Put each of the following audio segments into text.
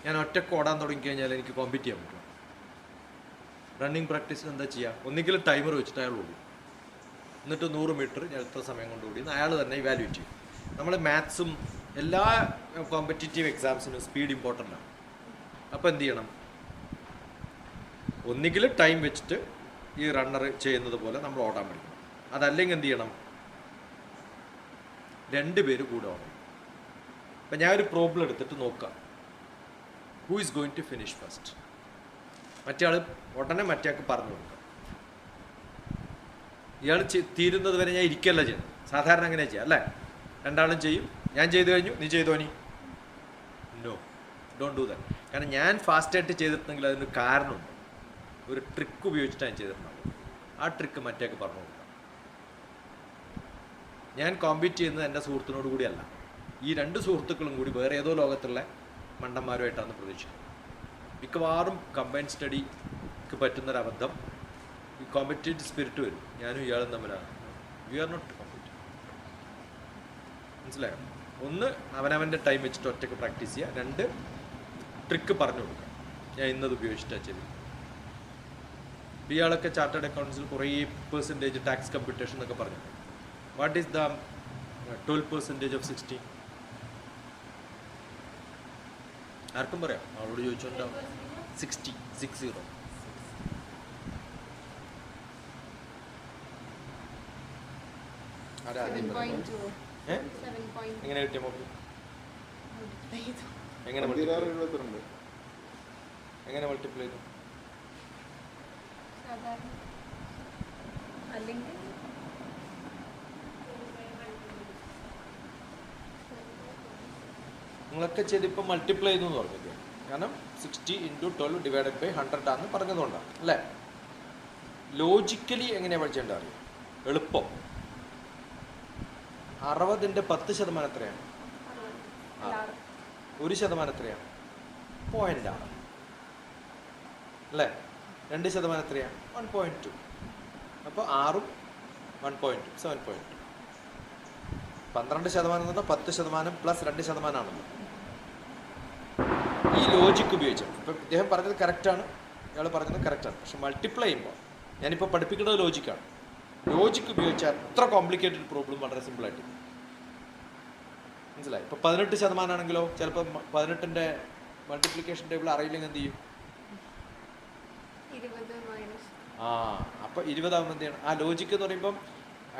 ഞാൻ ഒറ്റക്ക് ഓടാൻ തുടങ്ങിക്കഴിഞ്ഞാൽ എനിക്ക് കോമ്പീറ്റ് ചെയ്യാൻ പറ്റും. റണ്ണിങ് പ്രാക്ടീസിന് എന്താ ചെയ്യുക? ഒന്നുകിലും ടൈമർ വെച്ചിട്ട് അയാൾ ഓടും, എന്നിട്ട് 100 മീറ്റർ ഞാൻ എത്ര സമയം കൊണ്ട് ഓടി അയാൾ തന്നെ ഇവാലുവേറ്റ് ചെയ്യും. നമ്മൾ മാത്സും എല്ലാ കോമ്പറ്റീറ്റീവ് എക്സാംസിനും സ്പീഡ് ഇമ്പോർട്ടൻ്റ് ആണ്. അപ്പോൾ എന്ത് ചെയ്യണം? ഒന്നുകിൽ ടൈം വെച്ചിട്ട് ഈ റണ്ണർ ചെയ്യുന്നത് പോലെ നമ്മൾ ഓടാൻ പഠിക്കണം. അതല്ലെങ്കിൽ എന്ത് ചെയ്യണം? 2 പേര് കൂടെ ഓടണം. അപ്പം ഞാൻ ഒരു പ്രോബ്ലം എടുത്തിട്ട് നോക്കാം, who is going to finish first. മറ്റേ ആൾ ഉടനെ മറ്റേ ആൾക്ക് പറഞ്ഞു കൊടുക്കാം. ഇയാൾ തീരുന്നത് വരെ ഞാൻ ഇരിക്കല്ല ചെയ്യണം. സാധാരണ അങ്ങനെ ചെയ്യാം അല്ലേ? രണ്ടാളും ചെയ്യും. ഞാൻ ചെയ്തു കഴിഞ്ഞു, നീ ചെയ്തോ? നീ നോ, ഡോണ്ട് ഡു ദാറ്റ്. കാരണം ഞാൻ ഫാസ്റ്റായിട്ട് ചെയ്തിട്ടുണ്ടെങ്കിൽ അതിന് കാരണമുണ്ട്. ഒരു ട്രിക്ക് ഉപയോഗിച്ചിട്ടാണ് ഞാൻ ചെയ്തിട്ടുണ്ടാവും. ആ ട്രിക്ക് മറ്റേക്ക് പറഞ്ഞു കൊടുക്കാം. ഞാൻ കോമ്പീറ്റ് ചെയ്യുന്നത് എൻ്റെ സുഹൃത്തിനോട് കൂടിയല്ല, ഈ 2 സുഹൃത്തുക്കളും കൂടി വേറെ ഏതോ ലോകത്തുള്ള മണ്ടന്മാരുമായിട്ടാണ് പ്രതീക്ഷിക്കുന്നത്. മിക്കവാറും കമ്പൈൻഡ് സ്റ്റഡിക്ക് പറ്റുന്നൊരബദ്ധം ഈ കോമ്പറ്റേറ്റീവ് സ്പിരിറ്റ് വരും. ഞാനും ഇയാളും തമ്മിലാണ്. We are not competitive. മനസ്സിലായോ? ഒന്ന് അവനവൻ്റെ ടൈം വെച്ചിട്ട് ഒറ്റയ്ക്ക് പ്രാക്ടീസ് ചെയ്യുക. 2 ട്രിക്ക് പറഞ്ഞു കൊടുക്കുക. ഞാൻ ഇന്നത് ഉപയോഗിച്ചിട്ടാണ് ചെയ്തത്. ഇയാളൊക്കെ ചാർട്ടേഡ് അക്കൗണ്ട്സിൽ കുറേ % ടാക്സ് കമ്പ്യൂട്ടേഷൻ എന്നൊക്കെ പറഞ്ഞു. What is the 12% of 60? ആർക്കും പറയാം? അവളോട് ചോദിച്ചോണ്ടാവും. 60. എങ്ങനെ കിട്ടിയ മോക്ക്? എങ്ങനെ മൾട്ടിപ്ലൈ ചെയ്തു? നിങ്ങളൊക്കെ ചെയ്തിപ്പോൾ മൾട്ടിപ്ലൈ ചെയ്തു എന്ന് പറഞ്ഞില്ല. കാരണം 60 × 12 / 100 ആണെന്ന് പറഞ്ഞതുകൊണ്ടാണ് അല്ലേ? ലോജിക്കലി എങ്ങനെയാണ് പഠിച്ചേണ്ടത് അറിയാം? എളുപ്പം. 60ൻ്റെ 10% എത്രയാണ്? 1% എത്രയാണ്? 0.6 അല്ലേ? 2% എത്രയാണ്? 1.2. അപ്പോൾ 6ഉം 1.2 7.2. 12% എന്ന് പറഞ്ഞാൽ 10% പ്ലസ് 2% ആണല്ലോ. ഈ ലോജിക്ക് ഉപയോഗിച്ചാൽ ഇപ്പം ഇദ്ദേഹം പറഞ്ഞത് കറക്റ്റാണ്, ഇയാൾ പറഞ്ഞത് കറക്റ്റാണ്. പക്ഷെ മൾട്ടിപ്ലൈ ചെയ്യുമ്പോൾ ഞാനിപ്പോൾ പഠിപ്പിക്കുന്നത് ലോജിക്കാണ്. ലോജിക്ക് ഉപയോഗിച്ചാൽ എത്ര കോംപ്ലിക്കേറ്റഡ് പ്രോബ്ലം വളരെ സിമ്പിളായിട്ട് മനസ്സിലായി. ഇപ്പോൾ 18% ആണെങ്കിലോ ചിലപ്പോൾ 18ൻ്റെ മൾട്ടിപ്ലിക്കേഷൻ ടേബിൾ അറിയില്ലെങ്കിൽ എന്ത് ചെയ്യും? അപ്പോൾ 20 ആകുമ്പോൾ എന്ത് ചെയ്യണം? ആ ലോജിക്ക് എന്ന് പറയുമ്പം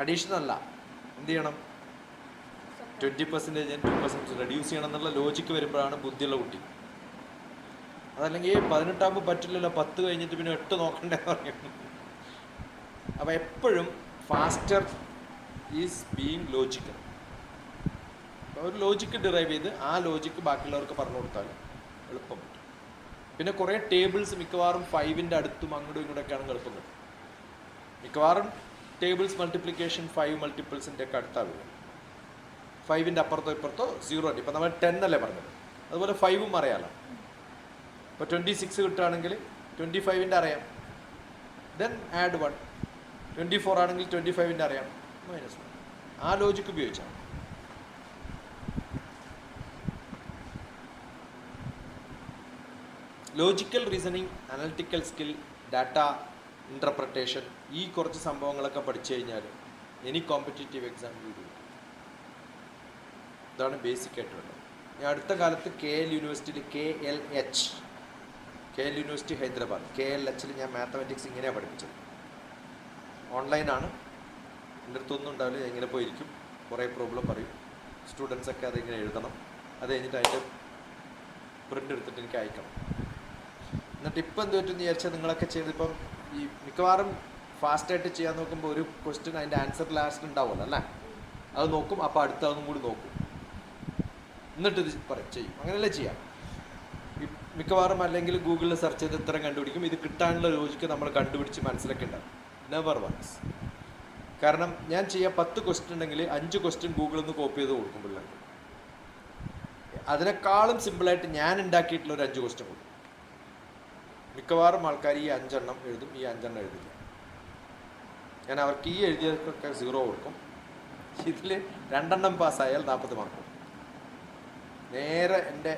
അഡീഷണൽ അല്ല, എന്ത് ചെയ്യണം? 20% 2% റെഡ്യൂസ് ചെയ്യണം എന്നുള്ള ലോജിക്ക് വരുമ്പോഴാണ് ബുദ്ധിയുള്ള കുട്ടി. അതല്ലെങ്കിൽ 18 ആകുമ്പോൾ പറ്റില്ലല്ലോ, 10 കഴിഞ്ഞിട്ട് പിന്നെ 8 നോക്കണ്ടേ പറയുന്നത്. അപ്പോൾ എപ്പോഴും ഫാസ്റ്റർ ഈസ് ബീയിങ് ലോജിക്കൽ. ഒരു ലോജിക്ക് ഡിറൈവ് ചെയ്ത് ആ ലോജിക്ക് ബാക്കിയുള്ളവർക്ക് പറഞ്ഞു കൊടുത്താൽ എളുപ്പം പറ്റും. പിന്നെ കുറേ ടേബിൾസ് മിക്കവാറും 5ൻ്റെ അടുത്തും അങ്ങോട്ടും ഇങ്ങോട്ടൊക്കെയാണെങ്കിൽ എളുപ്പം കിട്ടും. മിക്കവാറും ടേബിൾസ് മൾട്ടിപ്ലിക്കേഷൻ 5 മൾട്ടിപ്പിൾസിൻ്റെ ഒക്കെ അടുത്താണ് വരും. 5ൻ്റെ അപ്പുറത്തോ ഇപ്പുറത്തോ 0. ഇപ്പം നമ്മൾ 10 അല്ലേ പറഞ്ഞത്, അതുപോലെ 5ഉം അറിയാമല്ലോ. ഇപ്പോൾ 26 കിട്ടുകയാണെങ്കിൽ 25ൻ്റെ അറിയാം, ദെൻ ആഡ് 1. 24 ആണെങ്കിൽ 25ൻ്റെ അറിയാം, -1. ആ ലോജിക്ക് ഉപയോഗിച്ചാണ്. Logical reasoning, analytical skill, data interpretation, ഈ കുറച്ച് സംഭവങ്ങളൊക്കെ പഠിച്ചു കഴിഞ്ഞാൽ എനി കോമ്പറ്റേറ്റീവ് എക്സാം കിട്ടും. ഇതാണ് ബേസിക് ആയിട്ടുള്ളത്. ഞാൻ അടുത്ത കാലത്ത് KL യൂണിവേഴ്സിറ്റിയിൽ KLH യൂണിവേഴ്സിറ്റി ഹൈദരാബാദ് KLHൽ ഞാൻ മാത്തമാറ്റിക്സ് ഇങ്ങനെയാണ് പഠിപ്പിച്ചത്. ഓൺലൈനാണ്, എൻ്റെ അടുത്തൊന്നും ഉണ്ടാവില്ല. ഞാൻ ഇങ്ങനെ പോയിരിക്കും, കുറേ പ്രോബ്ലം പറയും, സ്റ്റുഡൻസൊക്കെ അതിങ്ങനെ എഴുതണം. അത് കഴിഞ്ഞിട്ട് അതിൻ്റെ പ്രിൻ്റ് എടുത്തിട്ട് എനിക്ക് അയക്കണം. എന്നിട്ട് ഇപ്പം എന്ത് പറ്റുമെന്ന് വിചാരിച്ചാൽ നിങ്ങളൊക്കെ ചെയ്തിപ്പം ഈ മിക്കവാറും ഫാസ്റ്റായിട്ട് ചെയ്യാൻ നോക്കുമ്പോൾ ഒരു ക്വസ്റ്റ്യൻ അതിൻ്റെ ആൻസർ ലാസ്റ്റ് ഉണ്ടാവുമല്ലോ അല്ലേ? അത് നോക്കും, അപ്പോൾ അടുത്തതും കൂടി നോക്കും, എന്നിട്ട് ഇത് ചെയ്യും. അങ്ങനെയല്ലേ ചെയ്യാം മിക്കവാറും. അല്ലെങ്കിൽ ഗൂഗിളിൽ സെർച്ച് ചെയ്ത് ഇത്തരം കണ്ടുപിടിക്കും. ഇത് കിട്ടാനുള്ള ലോജിക്ക് നമ്മൾ കണ്ടുപിടിച്ച് മനസ്സിലൊക്കെ ഉണ്ടാവും. Never works. കാരണം ഞാൻ ചെയ്യാൻ 10 ക്വസ്റ്റ്യൻ ഉണ്ടെങ്കിൽ 5 ക്വസ്റ്റ്യൻ ഗൂഗിളിൽ നിന്ന് കോപ്പി ചെയ്ത് കൊടുക്കും പിള്ളേർക്ക്. അതിനേക്കാളും സിമ്പിളായിട്ട് ഞാൻ ഉണ്ടാക്കിയിട്ടുള്ള ഒരു 5 ക്വസ്റ്റ്യൻ കൊടുക്കും. മിക്കവാറും ആൾക്കാർ ഈ 5 എണ്ണം എഴുതും, ഈ 5 എണ്ണം എഴുതില്ല. ഞാൻ അവർക്ക് ഈ എഴുതിയതൊക്കെ 0 കൊടുക്കും. ഇതിൽ 2 എണ്ണം പാസ്സായാൽ 40 മാർക്ക് കൊടുക്കും. നേരെ എൻ്റെ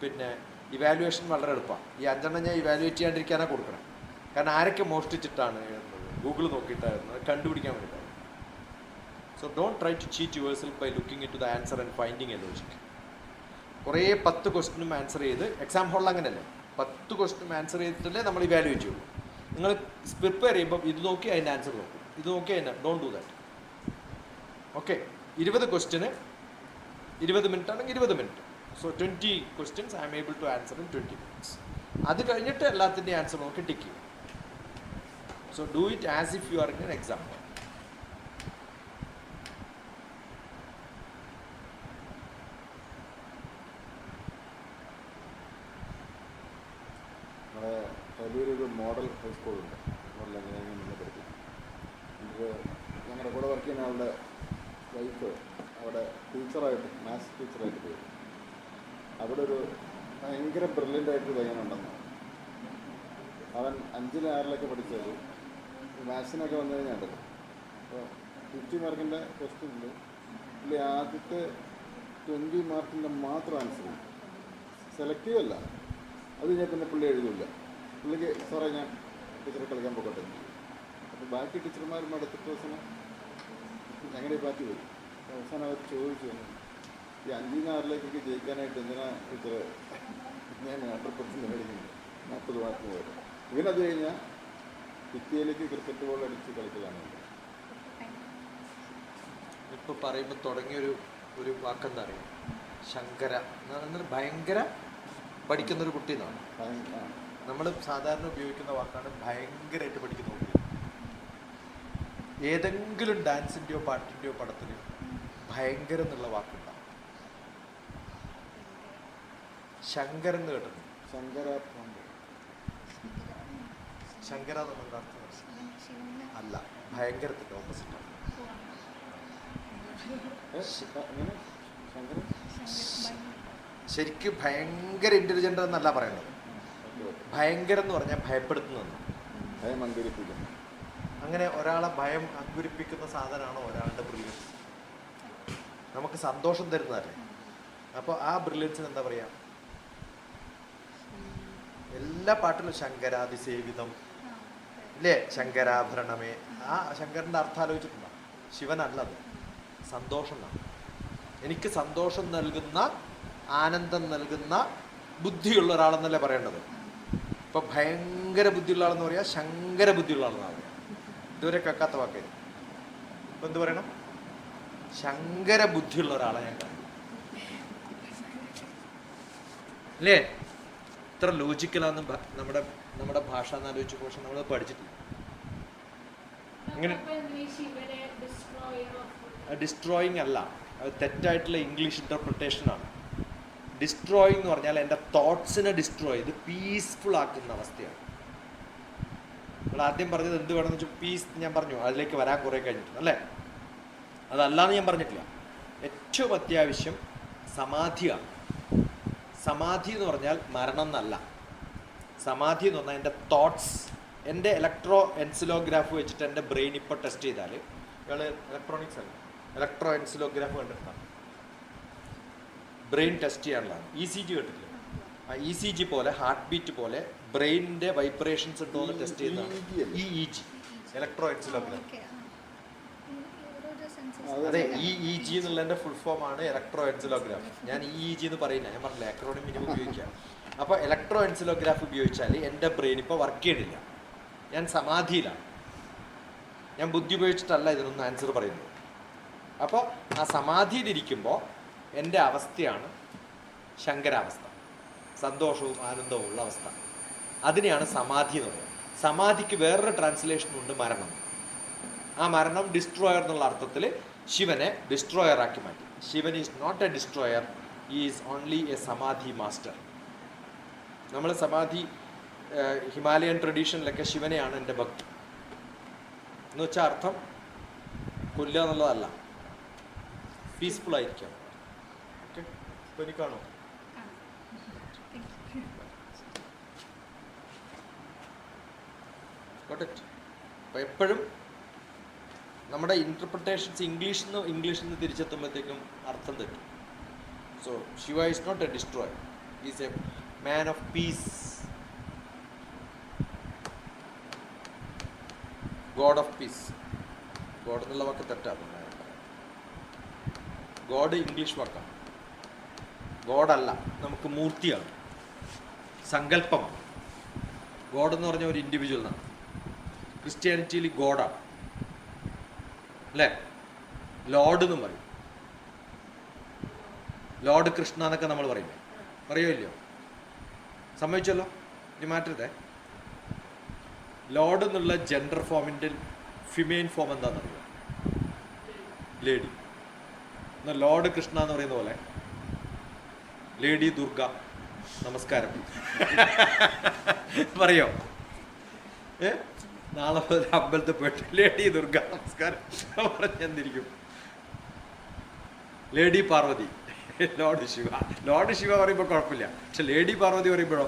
പിന്നെ ഇവാലുവേഷൻ വളരെ എളുപ്പമാണ്. ഈ 5 ഞാൻ ഇവാലുവേറ്റ് ചെയ്യാണ്ടിരിക്കാനാണ് കൊടുക്കണം. കാരണം ആരൊക്കെ മോഷ്ടിച്ചിട്ടാണ് എഴുതുന്നത്, ഗൂഗിൾ നോക്കിയിട്ടായിരുന്നു കണ്ടുപിടിക്കാൻ വേണ്ടിയിട്ടാണ്. So don't try to cheat yourself by looking into the answer and finding a logic. കുറേ 10 ക്വസ്റ്റിനും ആൻസർ ചെയ്ത് എക്സാം ഹോളിൽ അങ്ങനെയല്ലേ, 10 ക്വസ്റ്റിനും ആൻസർ ചെയ്തിട്ടല്ലേ നമ്മൾ ഇവാലുവേറ്റ് ചെയ്യുള്ളൂ. നിങ്ങൾ പ്രിപ്പയർ ചെയ്യുമ്പോൾ ഇത് നോക്കി അതിൻ്റെ ആൻസർ നോക്കും, ഇത് നോക്കി അതിൻ്റെ ഡോണ്ട് ഡു ദാറ്റ്. ഓക്കെ, 20 ക്വസ്റ്റിന് 20 മിനിറ്റ് ആണെങ്കിൽ 20 minute. So 20 questions I'm able to answer in 20 minutes. അത് കഴിഞ്ഞിട്ട് എല്ലാത്തിൻ്റെയും ആൻസർ നോക്കി ടിക്ക് ചെയ്യും. So do it as if you are in an exam. നമ്മുടെ വലിയൊരു മോഡൽ ഹൈസ്കൂളുണ്ട്, മോഡൽ എഞ്ചിനീയറിംഗ് മുന്നേ പഠിക്കും. എനിക്ക് ഞങ്ങളുടെ കൂടെ വർക്ക് ചെയ്യുന്ന ആളുടെ വൈഫ് അവിടെ ടീച്ചറായിട്ട്, മാത്സ് ടീച്ചറായിട്ട് പോയി. അവിടെ ഒരു ഭയങ്കര ബ്രില്യൻ്റായിട്ട് പയ്യനുണ്ടെന്ന്. അവൻ 5ലും 6ലൊക്കെ പഠിച്ചത് മാത്സിനൊക്കെ വന്നു കഴിഞ്ഞാൽ അപ്പോൾ 50 മാർക്കിൻ്റെ ക്വസ്റ്റ്യനിൽ പുള്ളി ആദ്യത്തെ 20 മാർക്കിൻ്റെ മാത്രം ആൻസർ ചെയ്യും. സെലക്റ്റീവ് അല്ല, അത് ഞാൻ പിന്നെ പുള്ളി എഴുതില്ല. പുള്ളിക്ക് സാറേ ഞാൻ ടീച്ചറെ കളിക്കാൻ പോകട്ടെ. അപ്പോൾ ബാക്കി ടീച്ചർമാരും അടുത്ത ദിവസം ഞങ്ങളുടെ ഈ ബാക്കി പോയി. അവസാനം അവർ ചോദിച്ചു, ഈ 5ലും 6ലേക്കൊക്കെ ജയിക്കാനായിട്ട് എന്തിനാ ടീച്ചർ ഞാൻ 100% മേടിക്കുന്നു, 40 മാർക്ക് പോയത്. ഇവനത് കഴിഞ്ഞാൽ കുത്തിയിലേക്ക് ക്രിക്കറ്റ് ബോൾ അടിച്ച് കളിക്കലാണ്. ഇപ്പോൾ പറയുമ്പോൾ തുടങ്ങിയൊരു വാക്കെന്താ അറിയാം, ശങ്കര എന്ന്. ഭയങ്കര പഠിക്കുന്നൊരു കുട്ടി എന്നാണ്. നമ്മൾ സാധാരണ ഉപയോഗിക്കുന്ന വാക്കാണ് ഭയങ്കരമായിട്ട് പഠിക്കുന്ന കുട്ടി. ഏതെങ്കിലും ഡാൻസിൻ്റെയോ പാട്ടിൻ്റെയോ പടത്തിൽ ഭയങ്കര എന്നുള്ള വാക്കുണ്ടാവും. ശങ്കരൻ എന്ന് കേട്ടിട്ടുണ്ട്. ശങ്കര എന്നുള്ള അർത്ഥം അല്ല, ഭയങ്കരത്തിൻ്റെ ഓപ്പോസിറ്റാണ്. ശരിക്കും ഭയങ്കര ഇൻ്റലിജൻ്റ് എന്നല്ല പറയേണ്ടത്. ഭയങ്കരം എന്ന് പറഞ്ഞാൽ ഭയപ്പെടുത്തുന്നതെന്ന്. ഭയം അങ്കുരിപ്പിക്കുന്നു. അങ്ങനെ ഒരാളെ ഭയം അങ്കുരിപ്പിക്കുന്ന സാധനമാണോ ഒരാളുടെ ബ്രില്യൻസ്? നമുക്ക് സന്തോഷം തരുന്നതല്ലേ. അപ്പോൾ ആ ബ്രില്യൻസിന് എന്താ പറയുക? എല്ലാ പാട്ടിലും ശങ്കരാതിസേവിതം ഇല്ലേ, ശങ്കരാഭരണമേ. ആ ശങ്കരൻ്റെ അർത്ഥം ആലോചിച്ചിട്ടുണ്ടോ? ശിവനല്ലത്, സന്തോഷം എന്നാണ്. എനിക്ക് സന്തോഷം നൽകുന്ന, ആനന്ദം നൽകുന്ന ബുദ്ധിയുള്ള ഒരാളെന്നല്ലേ പറയേണ്ടത്. ഇപ്പം ഭയങ്കര ബുദ്ധിയുള്ള ആളെന്ന് പറയാ, ശങ്കര ബുദ്ധിയുള്ള ആളെന്നാണ് പറയാം. ഇതുവരെ കേൾക്കാത്ത വാക്ക്. ഇപ്പം എന്ത് പറയണം? ശങ്കര ബുദ്ധിയുള്ള ഒരാളെ ഞാൻ കാണും അല്ലേ. ഇത്ര ലോജിക്കലാന്ന് നമ്മുടെ ഭാഷ എന്നാലോചിച്ചു. പക്ഷെ നമ്മൾ പഠിച്ചിട്ടില്ല. ഇങ്ങനെ ഡിസ്ട്രോയിങ് അല്ല, അത് തെറ്റായിട്ടുള്ള ഇംഗ്ലീഷ് ഇൻ്റർപ്രിട്ടേഷനാണ്. ഡിസ്ട്രോയിങ് എന്ന് പറഞ്ഞാൽ എൻ്റെ തോട്ട്സിനെ ഡിസ്ട്രോയ് ചെയ്ത് പീസ്ഫുൾ ആക്കുന്ന അവസ്ഥയാണ്. നമ്മൾ ആദ്യം പറഞ്ഞത് എന്ത് വേണമെന്ന് വെച്ചാൽ പീസ് ഞാൻ പറഞ്ഞു, അതിലേക്ക് വരാൻ കുറേ കഴിഞ്ഞിട്ടുണ്ട് അല്ലേ. അതല്ലാന്ന് ഞാൻ പറഞ്ഞിട്ടില്ല. ഏറ്റവും അത്യാവശ്യം സമാധിയാണ്. സമാധി എന്ന് പറഞ്ഞാൽ മരണം എന്നല്ല. സമാധി എന്ന് പറഞ്ഞാൽ എൻ്റെ തോട്ട്സ്, എൻ്റെ ഇലക്ട്രോ എൻസിലോഗ്രാഫ് വെച്ചിട്ട് എൻ്റെ ബ്രെയിൻ ഇപ്പോൾ ടെസ്റ്റ് ചെയ്താൽ, ഇയാൾ ഇലക്ട്രോണിക്സ് അല്ല, ഇലക്ട്രോ എൻസിലോഗ്രാഫ് കണ്ടിട്ടുണ്ടാകും. Brain test ചെയ്യാനുള്ളതാണ്. ECG കേട്ടിട്ടില്ല? ആ ECG പോലെ, ഹാർട്ട് ബീറ്റ് പോലെ ബ്രെയിനിൻ്റെ വൈബ്രേഷൻസ് ഉണ്ടോ എന്ന് ടെസ്റ്റ് ചെയ്യുന്നതാണ് EEG, ഇലക്ട്രോ എൻസിലോഗ്രാഫ്. അതെ, EEG എന്നുള്ളതിൻ്റെ ഫുൾ ഫോം ആണ് ഇലക്ട്രോ എൻസിലോഗ്രാഫ്. ഞാൻ EEG എന്ന് പറയുന്നില്ല, ഞാൻ പറഞ്ഞില്ല അക്രോണിം മിനിമം ഉപയോഗിക്കാം. അപ്പോൾ ഇലക്ട്രോ എൻസിലോഗ്രാഫ് ഉപയോഗിച്ചാൽ എൻ്റെ ബ്രെയിൻ ഇപ്പോൾ വർക്ക് ചെയ്യണില്ല, ഞാൻ സമാധിയിലാണ്. ഞാൻ ബുദ്ധി ഉപയോഗിച്ചിട്ടല്ല ഇതിനൊന്നും ആൻസർ പറയുന്നത്. അപ്പോൾ ആ സമാധിയിലിരിക്കുമ്പോൾ എൻ്റെ അവസ്ഥയാണ് ശങ്കരാവസ്ഥ, സന്തോഷവും ആനന്ദവും ഉള്ള അവസ്ഥ. അതിനെയാണ് സമാധി എന്ന് പറയുന്നത്. സമാധിക്ക് വേറൊരു ട്രാൻസ്ലേഷനുണ്ട്, മരണം. ആ മരണം ഡിസ്ട്രോയർ എന്നുള്ള അർത്ഥത്തിൽ ശിവനെ ഡിസ്ട്രോയറാക്കി മാറ്റി. Shivan is not a destroyer, is only a samadhi master. നമ്മൾ സമാധി ഹിമാലയൻ ട്രഡീഷനിലൊക്കെ ശിവനെയാണ് എൻ്റെ ഭക്തി എന്ന് വെച്ചാൽ അർത്ഥം കൊല്ലുക എന്നുള്ളതല്ല, പീസ്ഫുൾ ആയിരിക്കാം. ഓക്കെ, ഇപ്പോൾ എനിക്കാണോ? അപ്പോൾ എപ്പോഴും നമ്മുടെ ഇൻ്റർപ്രിട്ടേഷൻസ് ഇംഗ്ലീഷിൽ നിന്ന് തിരിച്ചെത്തുമ്പോഴത്തേക്കും അർത്ഥം തെറ്റും. So Shiva is not a destroyer, is a man of peace, god of peace. God എന്നുള്ള വാക്ക് തെറ്റാണ്. ഗോഡ് ഇംഗ്ലീഷ് വാക്കാണ്. ഗോഡല്ല, നമുക്ക് മൂർത്തിയാണ്, സങ്കല്പമാണ്. ഗോഡ് എന്ന് പറഞ്ഞ ഒരു ഇൻഡിവിജ്വൽ എന്നാണ്. ക്രിസ്ത്യാനിറ്റിയിൽ ഗോഡാണ് അല്ലേ? ലോർഡ് എന്നും പറയും. ലോർഡ് കൃഷ്ണ എന്നൊക്കെ നമ്മൾ പറയില്ലേ? പറയുമല്ലോ, സമ്മതിച്ചല്ലോ. ഇനി മാറ്റരുതേ. ലോർഡ് എന്നുള്ള ജെൻഡർ ഫോമിൻ്റെ ഫിമെയിൻ ഫോം എന്താണെന്നറിയോ? ലേഡി. എന്നാൽ ലോർഡ് കൃഷ്ണ എന്ന് പറയുന്ന പോലെ ലേഡി ദുർഗ നമസ്കാരം പറയോ? നാളെ അമ്പലത്തിൽ പോയിട്ട് ലേഡി ദുർഗ നമസ്കാരം പറഞ്ഞെന്തിരിക്കും? Lady Parvati, lord Shiva. Lord Shiva പറയുമ്പോൾ കുഴപ്പമില്ല, പക്ഷെ ലേഡി പാർവതി പറയുമ്പോഴോ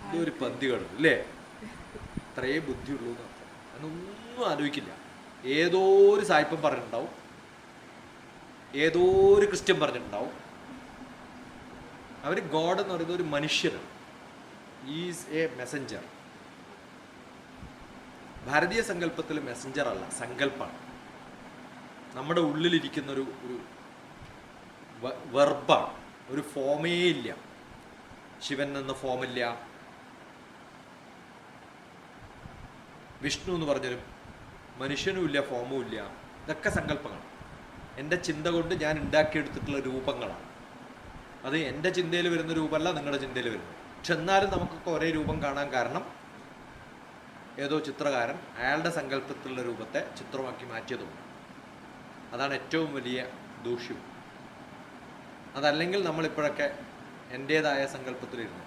ഇതൊരു പന്തികൾ അല്ലേ? അത്രയേ ബുദ്ധിയുള്ളൂ എന്ന് അർത്ഥം. അതൊന്നും ആലോചിക്കില്ല. ഏതോ ഒരു സായിപ്പം പറഞ്ഞിട്ടുണ്ടാവും, ഏതോ ഒരു ക്രിസ്ത്യൻ പറഞ്ഞിട്ടുണ്ടാവും. അവർ ഗോഡ് എന്ന് പറയുന്നത് ഒരു മനുഷ്യനാണ്. Is A Messenger. ഭാരതീയ സങ്കല്പത്തിൽ മെസ്സഞ്ചർ അല്ല, സങ്കല്പമാണ്. നമ്മുടെ ഉള്ളിലിരിക്കുന്ന ഒരു വെർബാണ്, ഒരു ഫോമേ ഇല്ല. ശിവൻ എന്ന ഫോമില്ല, വിഷ്ണു എന്ന് പറഞ്ഞൊരു മനുഷ്യനും ഇല്ല, ഫോമും ഇല്ല. ഇതൊക്കെ സങ്കല്പങ്ങളാണ്. എൻ്റെ ചിന്ത കൊണ്ട് ഞാൻ ഉണ്ടാക്കിയെടുത്തിട്ടുള്ള രൂപങ്ങളാണ്. അത് എൻ്റെ ചിന്തയിൽ വരുന്ന രൂപമല്ല നിങ്ങളുടെ ചിന്തയിൽ വരുന്നത്. പക്ഷെ എന്നാലും നമുക്കൊക്കെ ഒരേ രൂപം കാണാൻ കാരണം ഏതോ ചിത്രകാരൻ അയാളുടെ സങ്കല്പത്തിലുള്ള രൂപത്തെ ചിത്രമാക്കി മാറ്റിയതുകൊണ്ട്. അതാണ് ഏറ്റവും വലിയ ദൂഷ്യം. അതല്ലെങ്കിൽ നമ്മളിപ്പോഴൊക്കെ എൻ്റേതായ സങ്കല്പത്തിലിരുന്നു.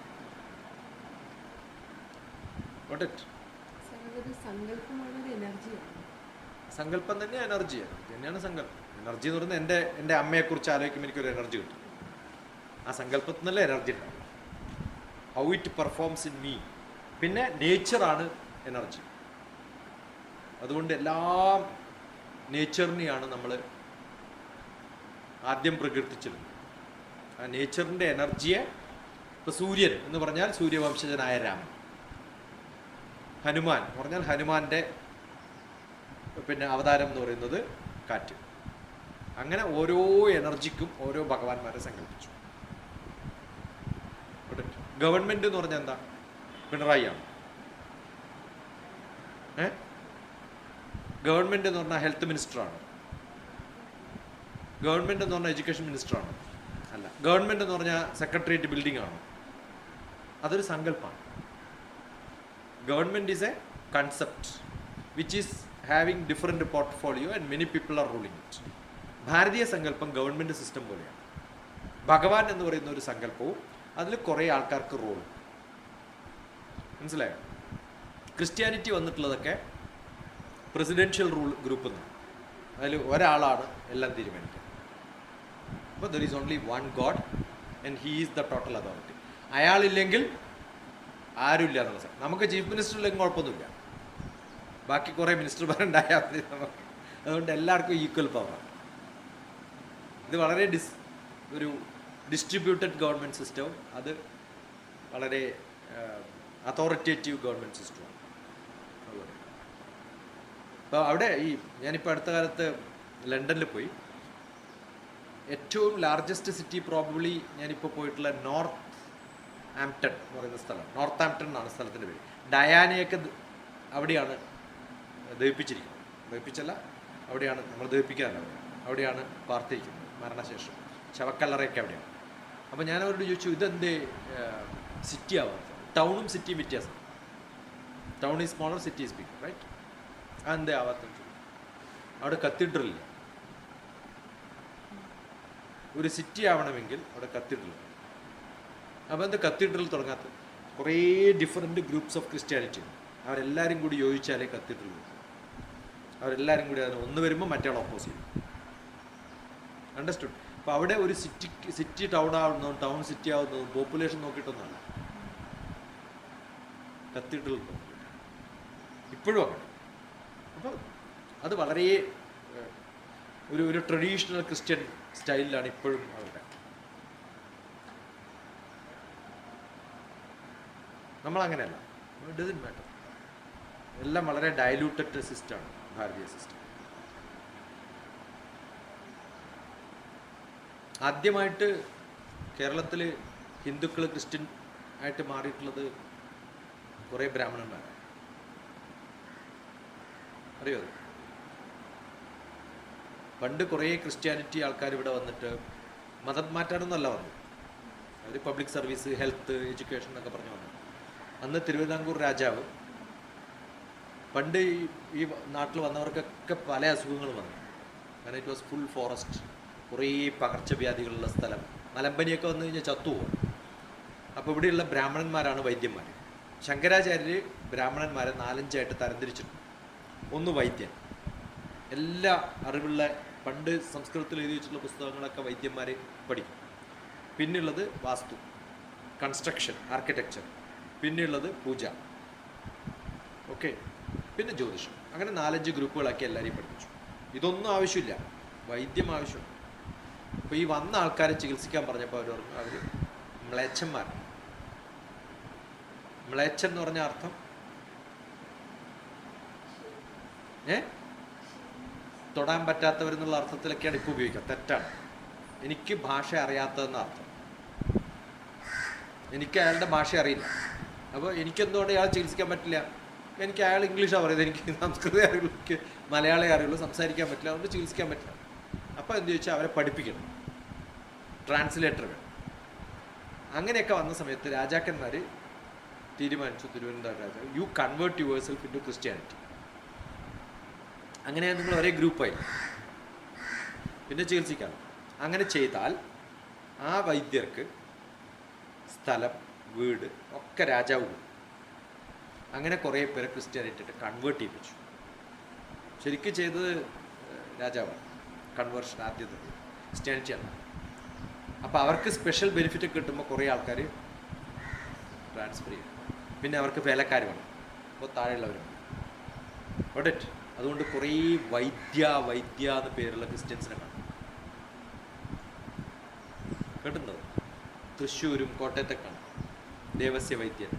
സങ്കല്പം തന്നെ എനർജിയാണ്. തന്നെയാണ് സങ്കല്പം. എനർജി എന്ന് പറയുന്നത് എൻ്റെ അമ്മയെക്കുറിച്ച് ആലോചിക്കുമ്പോൾ എനിക്കൊരു എനർജി കിട്ടും. ആ സങ്കല്പത്തിൽ നിന്നല്ല എനർജി ഉണ്ടാവും. How it performs in me. പിന്നെ നേച്ചറാണ് എനർജി. അതുകൊണ്ട് എല്ലാ നേച്ചറിനെയാണ് നമ്മൾ ആദ്യം പ്രകീർത്തിച്ചിരുന്നത്. ആ നേച്ചറിൻ്റെ എനർജിയെ, ഇപ്പോൾ സൂര്യൻ എന്ന് പറഞ്ഞാൽ സൂര്യവംശജനായ രാമൻ, ഹനുമാൻ എന്ന് പറഞ്ഞാൽ ഹനുമാൻ്റെ പിന്നെ അവതാരം എന്ന് പറയുന്നത് കാറ്റ്. അങ്ങനെ ഓരോ എനർജിക്കും ഓരോ ഭഗവാന്മാരെ സങ്കല്പിച്ചു. ഗവൺമെൻറ് എന്ന് പറഞ്ഞാൽ എന്താ? പിണറായിയാണ്. ഗവൺമെൻറ് എന്ന് പറഞ്ഞാൽ ഹെൽത്ത് മിനിസ്റ്ററാണ്. ഗവൺമെൻറ് എന്ന് പറഞ്ഞാൽ എഡ്യൂക്കേഷൻ മിനിസ്റ്ററാണ്. അല്ല. ഗവൺമെൻറ് എന്ന് പറഞ്ഞാൽ സെക്രട്ടേറിയറ്റ് ബിൽഡിംഗ് ആണ്. അതൊരു സങ്കല്പമാണ്. Government is A concept which is having different portfolio and many people are ruling it. ഭാരതീയ സങ്കല്പം ഗവൺമെൻറ് സിസ്റ്റം പോലെയാണ്. ഭഗവാൻ എന്ന് പറയുന്ന ഒരു സങ്കല്പവും അതിൽ കുറേ ആൾക്കാർക്ക് റോളും. മനസ്സിലായോ? ക്രിസ്ത്യാനിറ്റി വന്നിട്ടുള്ളതൊക്കെ പ്രസിഡൻഷ്യൽ റൂൾ ഗ്രൂപ്പ് എന്ന്. അതിൽ ഒരാളാണ് എല്ലാം തീരുമാനിക്കുക. അപ്പോൾ there is only one God and he is the total authority. അയാളില്ലെങ്കിൽ ആരുമില്ല എന്നുള്ള സാധനം. നമുക്ക് ചീഫ് മിനിസ്റ്റർ ഇല്ലെങ്കിൽ കുഴപ്പമൊന്നുമില്ല, ബാക്കി കുറേ മിനിസ്റ്റർമാരുണ്ടായാൽ മതി നമുക്ക്. അതുകൊണ്ട് എല്ലാവർക്കും ഈക്വൽ പവറാണ്. ഇത് വളരെ ഒരു ഡിസ്ട്രിബ്യൂട്ടഡ് ഗവൺമെൻറ് സിസ്റ്റവും അത് വളരെ അതോറിറ്റേറ്റീവ് ഗവൺമെൻറ് സിസ്റ്റമാണ്. അപ്പോൾ അവിടെ ഞാനിപ്പോൾ അടുത്ത കാലത്ത് ലണ്ടനിൽ പോയി. ഏറ്റവും ലാർജസ്റ്റ് സിറ്റി പ്രോബബ്ലി ഞാനിപ്പോൾ പോയിട്ടുള്ള നോർത്ത് ആംപ്ടൺ എന്ന് പറയുന്ന സ്ഥലം. നോർത്ത് ആംപ്ടൺ എന്നാണ് സ്ഥലത്തിൻ്റെ പേര്. ഡയാനയൊക്കെ അവിടെയാണ് ദഹിപ്പിച്ചിരിക്കുന്നത്. ദഹിപ്പിച്ചല്ല, അവിടെയാണ് നമ്മൾ ദഹിപ്പിക്കാനല്ല, അവിടെയാണ് പാർത്തിരിക്കുന്നത് മരണശേഷം. ശവക്കല്ലറയൊക്കെ അവിടെയാണ്. അപ്പോൾ ഞാൻ അവരോട് ചോദിച്ചു, ഇതെന്തേ സിറ്റി ആവാത്തത്? ടൗണും സിറ്റിയും വ്യത്യാസം. Town is smaller, city is big, right? അതെന്തേ ആവാത്തത്? അവിടെ കത്തീഡ്രലില്ല. ഒരു സിറ്റി ആവണമെങ്കിൽ അവിടെ കത്തീഡ്രൽ. അപ്പോൾ എന്താ കത്തീഡ്രൽ തുടങ്ങാത്തത്? കുറേ ഡിഫറെൻറ്റ് ഗ്രൂപ്പ്സ് ഓഫ് ക്രിസ്ത്യാനിറ്റി ഉണ്ട്. അവരെല്ലാവരും കൂടി യോജിച്ചാലേ കത്തീഡ്രൽ വരും. അവരെല്ലാവരും കൂടി അതിന് ഒന്ന് വരുമ്പോൾ മറ്റേ ഓപ്പോസ് ചെയ്യും. അണ്ടർസ്റ്റുഡ്? അപ്പോൾ അവിടെ ഒരു സിറ്റി ടൗൺ ആവുന്നതും ടൗൺ സിറ്റി ആവുന്നതും പോപ്പുലേഷൻ നോക്കിയിട്ടൊന്നുമല്ല, കത്തീഡ്രൽ നോക്കിയിട്ട്. ഇപ്പോഴും അങ്ങനെ. അപ്പോൾ അത് വളരെ ഒരു ട്രഡീഷണൽ ക്രിസ്ത്യൻ സ്റ്റൈലിലാണ് ഇപ്പോഴും അവരുടെ. നമ്മളങ്ങനെയല്ല. It doesn't matter. എല്ലാം വളരെ ഡയലൂട്ടഡ് സിസ്റ്റമാണ് ഭാരതീയ സിസ്റ്റം. ആദ്യമായിട്ട് കേരളത്തിൽ ഹിന്ദുക്കൾ ക്രിസ്ത്യൻ ആയിട്ട് മാറിയിട്ടുള്ളത് കുറേ ബ്രാഹ്മണന്മാരാണ്. അറിയോ? പണ്ട് കുറേ ക്രിസ്ത്യാനിറ്റി ആൾക്കാർ ഇവിടെ വന്നിട്ട് മതം മാറ്റാനൊന്നുമല്ല വന്നു. അവർ പബ്ലിക് സർവീസ്, ഹെൽത്ത്, എഡ്യൂക്കേഷൻ എന്നൊക്കെ പറഞ്ഞു വന്നു. അന്ന് തിരുവിതാംകൂർ രാജാവ് പണ്ട് ഈ നാട്ടിൽ വന്നവർക്കൊക്കെ പല അസുഖങ്ങളും വന്നു. കാരണം ഇറ്റ് വാസ് ഫുൾ ഫോറസ്റ്റ്, കുറേ പകർച്ചവ്യാധികളുള്ള സ്ഥലം. മലമ്പനിയൊക്കെ വന്നു കഴിഞ്ഞാൽ ചത്തുപോകും. അപ്പോൾ ഇവിടെയുള്ള ബ്രാഹ്മണന്മാരാണ് വൈദ്യന്മാർ. ശങ്കരാചാര്യർ ബ്രാഹ്മണന്മാരെ 4-5 തരംതിരിച്ചിട്ടുണ്ട്. ഒന്ന് വൈദ്യൻ, എല്ലാ അറിവുള്ള പണ്ട് സംസ്കൃതത്തിൽ എഴുതി വെച്ചിട്ടുള്ള പുസ്തകങ്ങളൊക്കെ വൈദ്യന്മാർ പഠിക്കും. പിന്നെയുള്ളത് വാസ്തു, കൺസ്ട്രക്ഷൻ, ആർക്കിടെക്ചർ. പിന്നെയുള്ളത് പൂജ, ഓക്കെ. പിന്നെ ജ്യോതിഷം. അങ്ങനെ 4-5 ഗ്രൂപ്പുകളാക്കി എല്ലാവരെയും പഠിപ്പിച്ചു. ഇതൊന്നും ആവശ്യമില്ല, വൈദ്യം ആവശ്യമുണ്ട്. അപ്പോൾ ഈ വന്ന ആൾക്കാരെ ചികിത്സിക്കാൻ പറഞ്ഞപ്പോൾ അവർ പറഞ്ഞു അവർ മ്ലേച്ഛന്മാരാണ്. മ്ലേച്ഛൻ എന്ന് പറഞ്ഞ അർത്ഥം തൊടാൻ പറ്റാത്തവരെന്നുള്ള അർത്ഥത്തിലൊക്കെയാണ് ഇപ്പോൾ ഉപയോഗിക്കുക. തെറ്റാണ്. എനിക്ക് ഭാഷ അറിയാത്തതെന്ന അർത്ഥം. എനിക്ക് അയാളുടെ ഭാഷ അറിയില്ല. അപ്പോൾ എനിക്കെന്തുകൊണ്ട് അയാൾ ചികിത്സിക്കാൻ പറ്റില്ല? എനിക്ക് അയാൾ ഇംഗ്ലീഷാണ് പറയുന്നത്, എനിക്ക് സംസ്കൃതം അറിയുള്ളൂ, എനിക്ക് മലയാളം അറിയുള്ളൂ, സംസാരിക്കാൻ പറ്റില്ല, അതുകൊണ്ട് ചികിത്സിക്കാൻ പറ്റില്ല. അപ്പോൾ എന്ത് ചോദിച്ചാൽ അവരെ പഠിപ്പിക്കണം, ട്രാൻസ്ലേറ്റർ വേണം. അങ്ങനെയൊക്കെ വന്ന സമയത്ത് രാജാക്കന്മാർ തീരുമാനിച്ചു, തിരുവനന്തപുരം രാജാവ്, you convert yourself into Christianity. അങ്ങനെ നിങ്ങൾ ഒരേ ഗ്രൂപ്പായി പിന്നെ ചികിത്സിക്കാം. അങ്ങനെ ചെയ്താൽ ആ വൈദ്യർക്ക് സ്ഥലം, വീട് ഒക്കെ രാജാവ് കൊടുക്കും. അങ്ങനെ കുറേ പേരെ ക്രിസ്ത്യാനിറ്റിയിട്ട് കൺവേർട്ട് ചെയ്യിപ്പിച്ചു. ശരിക്കും ചെയ്തത് രാജാവാണ് കൺവേർഷൻ, ആദ്യത്തെ ക്രിസ്ത്യാനിറ്റിയാണ്. അപ്പോൾ അവർക്ക് സ്പെഷ്യൽ ബെനിഫിറ്റ് കിട്ടുമ്പോൾ കുറേ ആൾക്കാർ ട്രാൻസ്ഫർ ചെയ്യും. പിന്നെ അവർക്ക് വേലക്കാർ വേണം, അപ്പോൾ താഴെയുള്ളവരും ഓഡിറ്റ്. അതുകൊണ്ട് കുറേ വൈദ്യ എന്ന് പേരുള്ള ക്രിസ്ത്യൻസിനെ കാണും. കേട്ടുന്നത് തൃശ്ശൂരും കോട്ടയത്തൊക്കെ കാണും. ദേവസ്യ വൈദ്യൻ,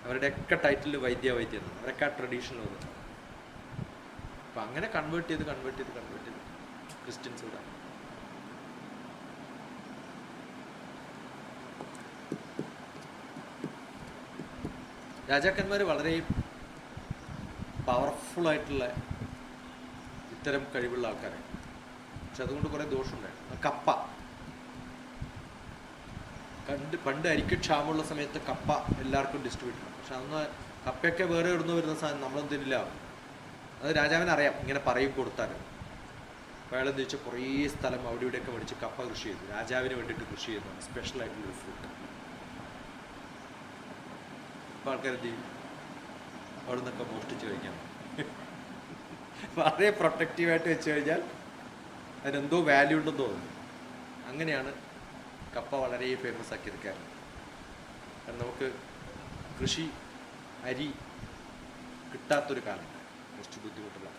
അവരുടെയൊക്കെ ടൈറ്റിൽ വൈദ്യ എന്നാണ്. അവരൊക്കെ ആ ട്രഡീഷണൽ വന്നിട്ട്. അപ്പം അങ്ങനെ കൺവേർട്ട് ചെയ്ത് ക്രിസ്ത്യൻസ് ഇവിടെ. രാജാക്കന്മാർ വളരെ പവർഫുള്ളായിട്ടുള്ള ഇത്തരം കഴിവുള്ള ആൾക്കാരാണ്. പക്ഷെ അതുകൊണ്ട് കുറേ ദോഷമുണ്ടായിരുന്നു. കപ്പ പണ്ട് അരിക്ക് ക്ഷാമമുള്ള സമയത്ത് കപ്പ എല്ലാവർക്കും ഡിസ്ട്രിബ്യൂട്ട് ചെയ്യണം. പക്ഷെ അന്ന് കപ്പയൊക്കെ വേറെ ഇടുന്നു വരുന്ന സാധനം നമ്മളൊന്നും തിന്നില്ല. അത് രാജാവിന് അറിയാം, ഇങ്ങനെ പറയും കൊടുത്താൽ. അപ്പോൾ അയാളെന്ന് വെച്ചാൽ കുറേ സ്ഥലം അവിടെ ഇവിടെയൊക്കെ മേടിച്ച് കപ്പ കൃഷി ചെയ്തു. രാജാവിന് വേണ്ടിയിട്ട് കൃഷി ചെയ്യുന്നതാണ് സ്പെഷ്യലായിട്ടുള്ളൊരു ഫ്രൂട്ട്. അപ്പോൾ ആൾക്കാർ എന്ത് ചെയ്യും? അവിടെ നിന്നൊക്കെ മോഷ്ടിച്ച് കഴിക്കാം. വളരെ പ്രൊട്ടക്റ്റീവായിട്ട് വെച്ച് കഴിഞ്ഞാൽ അതിനെന്തോ വാല്യൂ ഉണ്ടെന്ന് തോന്നുന്നു. അങ്ങനെയാണ് കപ്പ വളരെ ഫേമസ് ആക്കിയത് കേരളം. കാരണം നമുക്ക് കൃഷി, അരി കിട്ടാത്തൊരു കാലം, കുറച്ച് ബുദ്ധിമുട്ടുള്ള.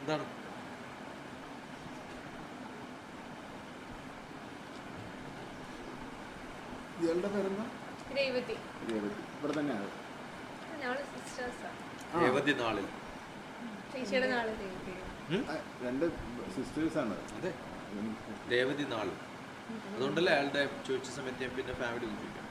എന്താണ് ഇയാളുടെ പേരെന്താ? രേവതി. ഇവിടെ തന്നെയാണ്. രേവതി നാളിൽ രണ്ട് സിസ്റ്റേഴ്സാണ്. അതെ, രേവതി നാളിൽ. അതുകൊണ്ടല്ലേ അയാളുടെ ചോദിച്ച സമയത്ത് ഞാൻ പിന്നെ ഫാമിലി ചോദിക്കാം.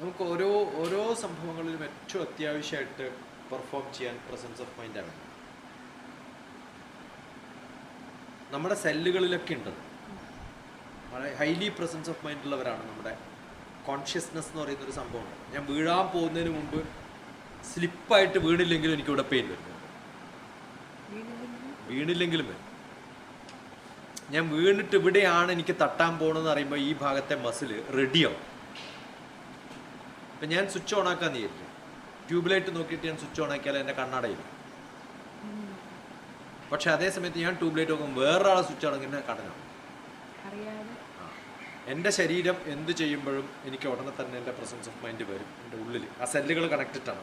നമുക്ക് ഓരോ സംഭവങ്ങളിലും ഏറ്റവും അത്യാവശ്യമായിട്ട് പെർഫോം ചെയ്യാൻ പ്രസൻസ് ഓഫ് മൈൻഡാണ്. നമ്മുടെ സെല്ലുകളിലൊക്കെ ഉണ്ട്. വളരെ ഹൈലി പ്രസൻസ് ഓഫ് മൈൻഡ് ഉള്ളവരാണ് നമ്മുടെ കോൺഷ്യസ്നെസ് എന്ന് പറയുന്നൊരു സംഭവമാണ്. ഞാൻ വീഴാൻ പോകുന്നതിന് മുമ്പ് സ്ലിപ്പായിട്ട് വീണില്ലെങ്കിലും എനിക്കിവിടെ പെയിൻ വരും. വീണില്ലെങ്കിലും വരും. ഞാൻ വീണിട്ട് ഇവിടെയാണ് എനിക്ക് തട്ടാൻ പോകണമെന്ന് അറിയുമ്പോൾ ഈ ഭാഗത്തെ മസിൽ റെഡിയാവും. ഇപ്പം ഞാൻ സ്വിച്ച് ഓൺ ആക്കാൻ വിചാരിക്കും, ട്യൂബ്ലൈറ്റ് നോക്കിയിട്ട് ഞാൻ സ്വിച്ച് ഓൺ ആക്കിയാൽ എൻ്റെ കണ്ണടയില്ല. പക്ഷെ അതേ സമയത്ത് ഞാൻ ട്യൂബ്ലൈറ്റ് നോക്കും വേറൊരാളെ സ്വിച്ച് ആണെങ്കിൽ എന്നെ കടനാണ്. എൻ്റെ ശരീരം എന്ത് ചെയ്യുമ്പോഴും എനിക്ക് ഉടനെ തന്നെ എൻ്റെ പ്രസൻസ് ഓഫ് മൈൻഡ് വരും. എൻ്റെ ഉള്ളിൽ ആ സെല്ലുകൾ കണക്റ്റഡ് ആണ്.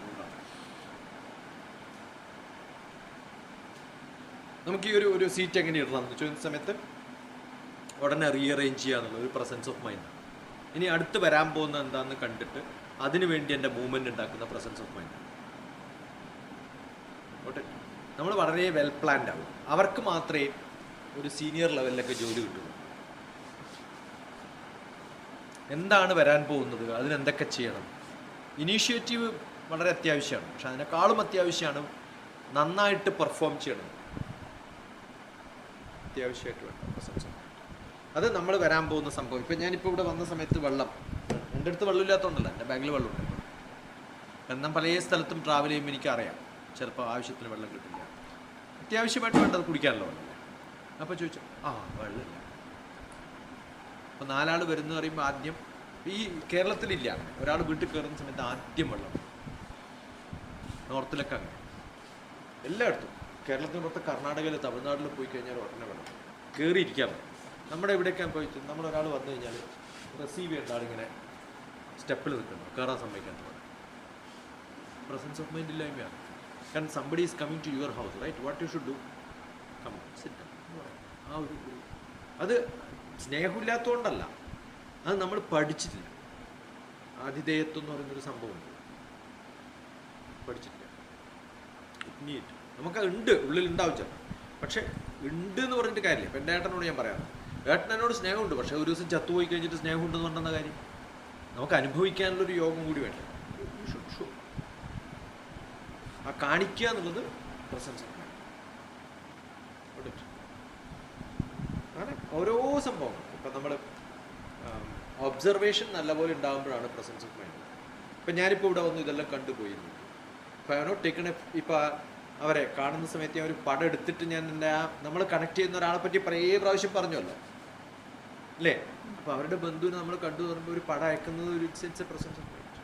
നമുക്ക് ഈ ഒരു സീറ്റ് എങ്ങനെ ഇടണം എന്ന് ചോദിക്കുന്ന സമയത്ത് ഉടനെ റീഅറേഞ്ച് ചെയ്യുക എന്നുള്ള ഒരു പ്രസൻസ് ഓഫ് മൈൻഡ്. ഇനി അടുത്ത് വരാൻ പോകുന്ന എന്താണെന്ന് കണ്ടിട്ട് അതിനു വേണ്ടി എൻ്റെ മൂവ്മെൻറ്റ് ഉണ്ടാക്കുന്ന പ്രസൻസ് ഓഫ് മൈൻഡ്. ഓട്ടെ, നമ്മൾ വളരെ വെൽ പ്ലാൻഡ് ആവും. അവർക്ക് മാത്രമേ ഒരു സീനിയർ ലെവലിലൊക്കെ ജോലി കിട്ടുള്ളൂ. എന്താണ് വരാൻ പോകുന്നത്, അതിനെന്തൊക്കെ ചെയ്യണം, ഇനീഷ്യേറ്റീവ് വളരെ അത്യാവശ്യമാണ്. പക്ഷെ അതിനേക്കാളും അത്യാവശ്യമാണ് നന്നായിട്ട് പെർഫോം ചെയ്യണം. അത്യാവശ്യമായിട്ട് വേണം പ്രസൻസ് ഓഫ് മൈൻഡ്. അത് നമ്മൾ വരാൻ പോകുന്ന സംഭവം. ഇപ്പം ഞാനിപ്പോൾ ഇവിടെ വന്ന സമയത്ത് വെള്ളം, എൻ്റെ അടുത്ത് വെള്ളമില്ലാത്തതുകൊണ്ടല്ല, എൻ്റെ ബാഗിൽ വെള്ളമുണ്ട്. എന്നാൽ പല സ്ഥലത്തും ട്രാവൽ ചെയ്യുമ്പോൾ എനിക്കറിയാം ചിലപ്പോൾ ആവശ്യത്തിന് വെള്ളം കിട്ടില്ല, അത്യാവശ്യമായിട്ട് വേണ്ടത് കുടിക്കാനുള്ള വെള്ളം. അപ്പോൾ ചോദിച്ചു വെള്ളമില്ല. അപ്പോൾ 4 ആൾ വരുന്ന പറയുമ്പോൾ ആദ്യം ഈ കേരളത്തിലില്ല, ഒരാൾ വീട്ടിൽ കയറുന്ന സമയത്ത് ആദ്യം വെള്ളം. നോർത്തിലൊക്കെ അങ്ങനെ എല്ലായിടത്തും, കേരളത്തിന് പുറത്ത് കർണാടകയിൽ തമിഴ്നാട്ടിൽ പോയി കഴിഞ്ഞാൽ ഉടനെ വെള്ളം കയറിയിരിക്കാൻ പറ്റും. നമ്മുടെ ഇവിടെയൊക്കെ പോയി നമ്മളൊരാൾ വന്നു കഴിഞ്ഞാൽ റിസീവ് ചെയ്യേണ്ട ആളിങ്ങനെ സ്റ്റെപ്പിൽ നിൽക്കുന്നു, കയറാൻ സമ്മതിക്കാൻ. പ്രസൻസ് ഓഫ് മൈൻഡ് ഇല്ലായ്മയാണ്. കാരണം somebody is coming to your house, right? What you should do, come sit എന്ന് പറയാം. ആ ഒരു അത് സ്നേഹമില്ലാത്തതുകൊണ്ടല്ല, അത് നമ്മൾ പഠിച്ചിട്ടില്ല. ആതിഥേയത്വം എന്ന് പറയുന്നൊരു സംഭവമുണ്ട്, പഠിച്ചിട്ടില്ല. നീറ്റ് നമുക്ക് ഉണ്ട്, ഉള്ളിലുണ്ടാവും ചിലപ്പോൾ. പക്ഷെ ഉണ്ട് എന്ന് പറഞ്ഞിട്ട് കാര്യമില്ല. ഇപ്പം എൻ്റെ ഏട്ടനോട് ഞാൻ പറയാം, ഏട്ടൻ എന്നോട് സ്നേഹമുണ്ട്, പക്ഷെ ഒരു ദിവസം ചത്തുപോയി കഴിഞ്ഞിട്ട് സ്നേഹമുണ്ടെന്ന് പറഞ്ഞെന്ന കാര്യം നമുക്ക് അനുഭവിക്കാനുള്ളൊരു യോഗം കൂടി വേണ്ട. ആ കാണിക്കുക എന്നുള്ളത് പ്രസൻസ് ഓഫ് മൈൻഡ്. അങ്ങനെ ഓരോ സംഭവങ്ങൾ ഇപ്പം നമ്മൾ ഒബ്സർവേഷൻ നല്ലപോലെ ഉണ്ടാകുമ്പോഴാണ് പ്രസൻസ് ഓഫ് മൈൻഡ്. ഇപ്പം ഞാനിപ്പോൾ ഇവിടെ വന്നു ഇതെല്ലാം കണ്ടുപോയിരുന്നു. ഇപ്പം അവനോ ടേക്കൺ ഇപ്പം അവരെ കാണുന്ന സമയത്ത് ഞാൻ ഒരു പടം എടുത്തിട്ട് ഞാൻ എൻ്റെ നമ്മൾ കണക്ട് ചെയ്യുന്ന ഒരാളെ പറ്റി കുറേ പ്രാവശ്യം പറഞ്ഞല്ലോ അല്ലേ? അപ്പോൾ അവരുടെ ബന്ധുവിനെ നമ്മൾ കണ്ടു പറയുമ്പോൾ ഒരു പടം അയക്കുന്നത് ഒരു it's a presence of mind.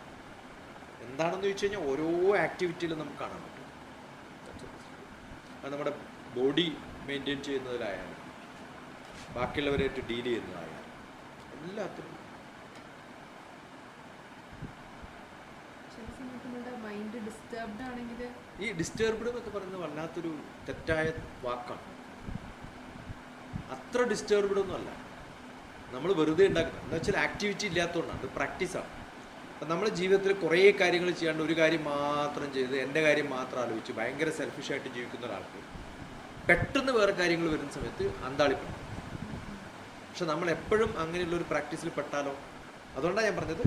എന്താണെന്ന് ചോദിച്ചു കഴിഞ്ഞാൽ ഓരോ ആക്ടിവിറ്റിയിലും നമുക്ക് കാണാൻ പറ്റും. അത് നമ്മുടെ ബോഡി മെയിൻറ്റെയിൻ ചെയ്യുന്നതിലായാലും ബാക്കിയുള്ളവരായിട്ട് ഡീൽ ചെയ്യുന്നതായാലും എല്ലാത്തിനും. ഈ ഡിസ്റ്റർബ്ഡ് എന്നൊക്കെ പറയുന്നത് വല്ലാത്തൊരു തെറ്റായ വാക്കാണ്. അത്ര ഡിസ്റ്റർബ്ഡ് ഒന്നും അല്ല, നമ്മൾ വെറുതെ ഉണ്ടാക്കുന്നത്. എന്താ വെച്ചാൽ ആക്ടിവിറ്റി ഇല്ലാത്തതുകൊണ്ടാണ്, അത് പ്രാക്ടീസാണ്. അപ്പം നമ്മൾ ജീവിതത്തിൽ കുറേ കാര്യങ്ങൾ ചെയ്യാണ്ട് ഒരു കാര്യം മാത്രം ചെയ്ത് എൻ്റെ കാര്യം മാത്രം ആലോചിച്ച് ഭയങ്കര സെൽഫിഷായിട്ട് ജീവിക്കുന്ന ഒരാൾക്ക് പെട്ടെന്ന് വേറെ കാര്യങ്ങൾ വരുന്ന സമയത്ത് അന്താളിപ്പെടും. പക്ഷെ നമ്മൾ എപ്പോഴും അങ്ങനെയുള്ളൊരു പ്രാക്ടീസിൽ പെട്ടാലോ? അതുകൊണ്ടാണ് ഞാൻ പറഞ്ഞത്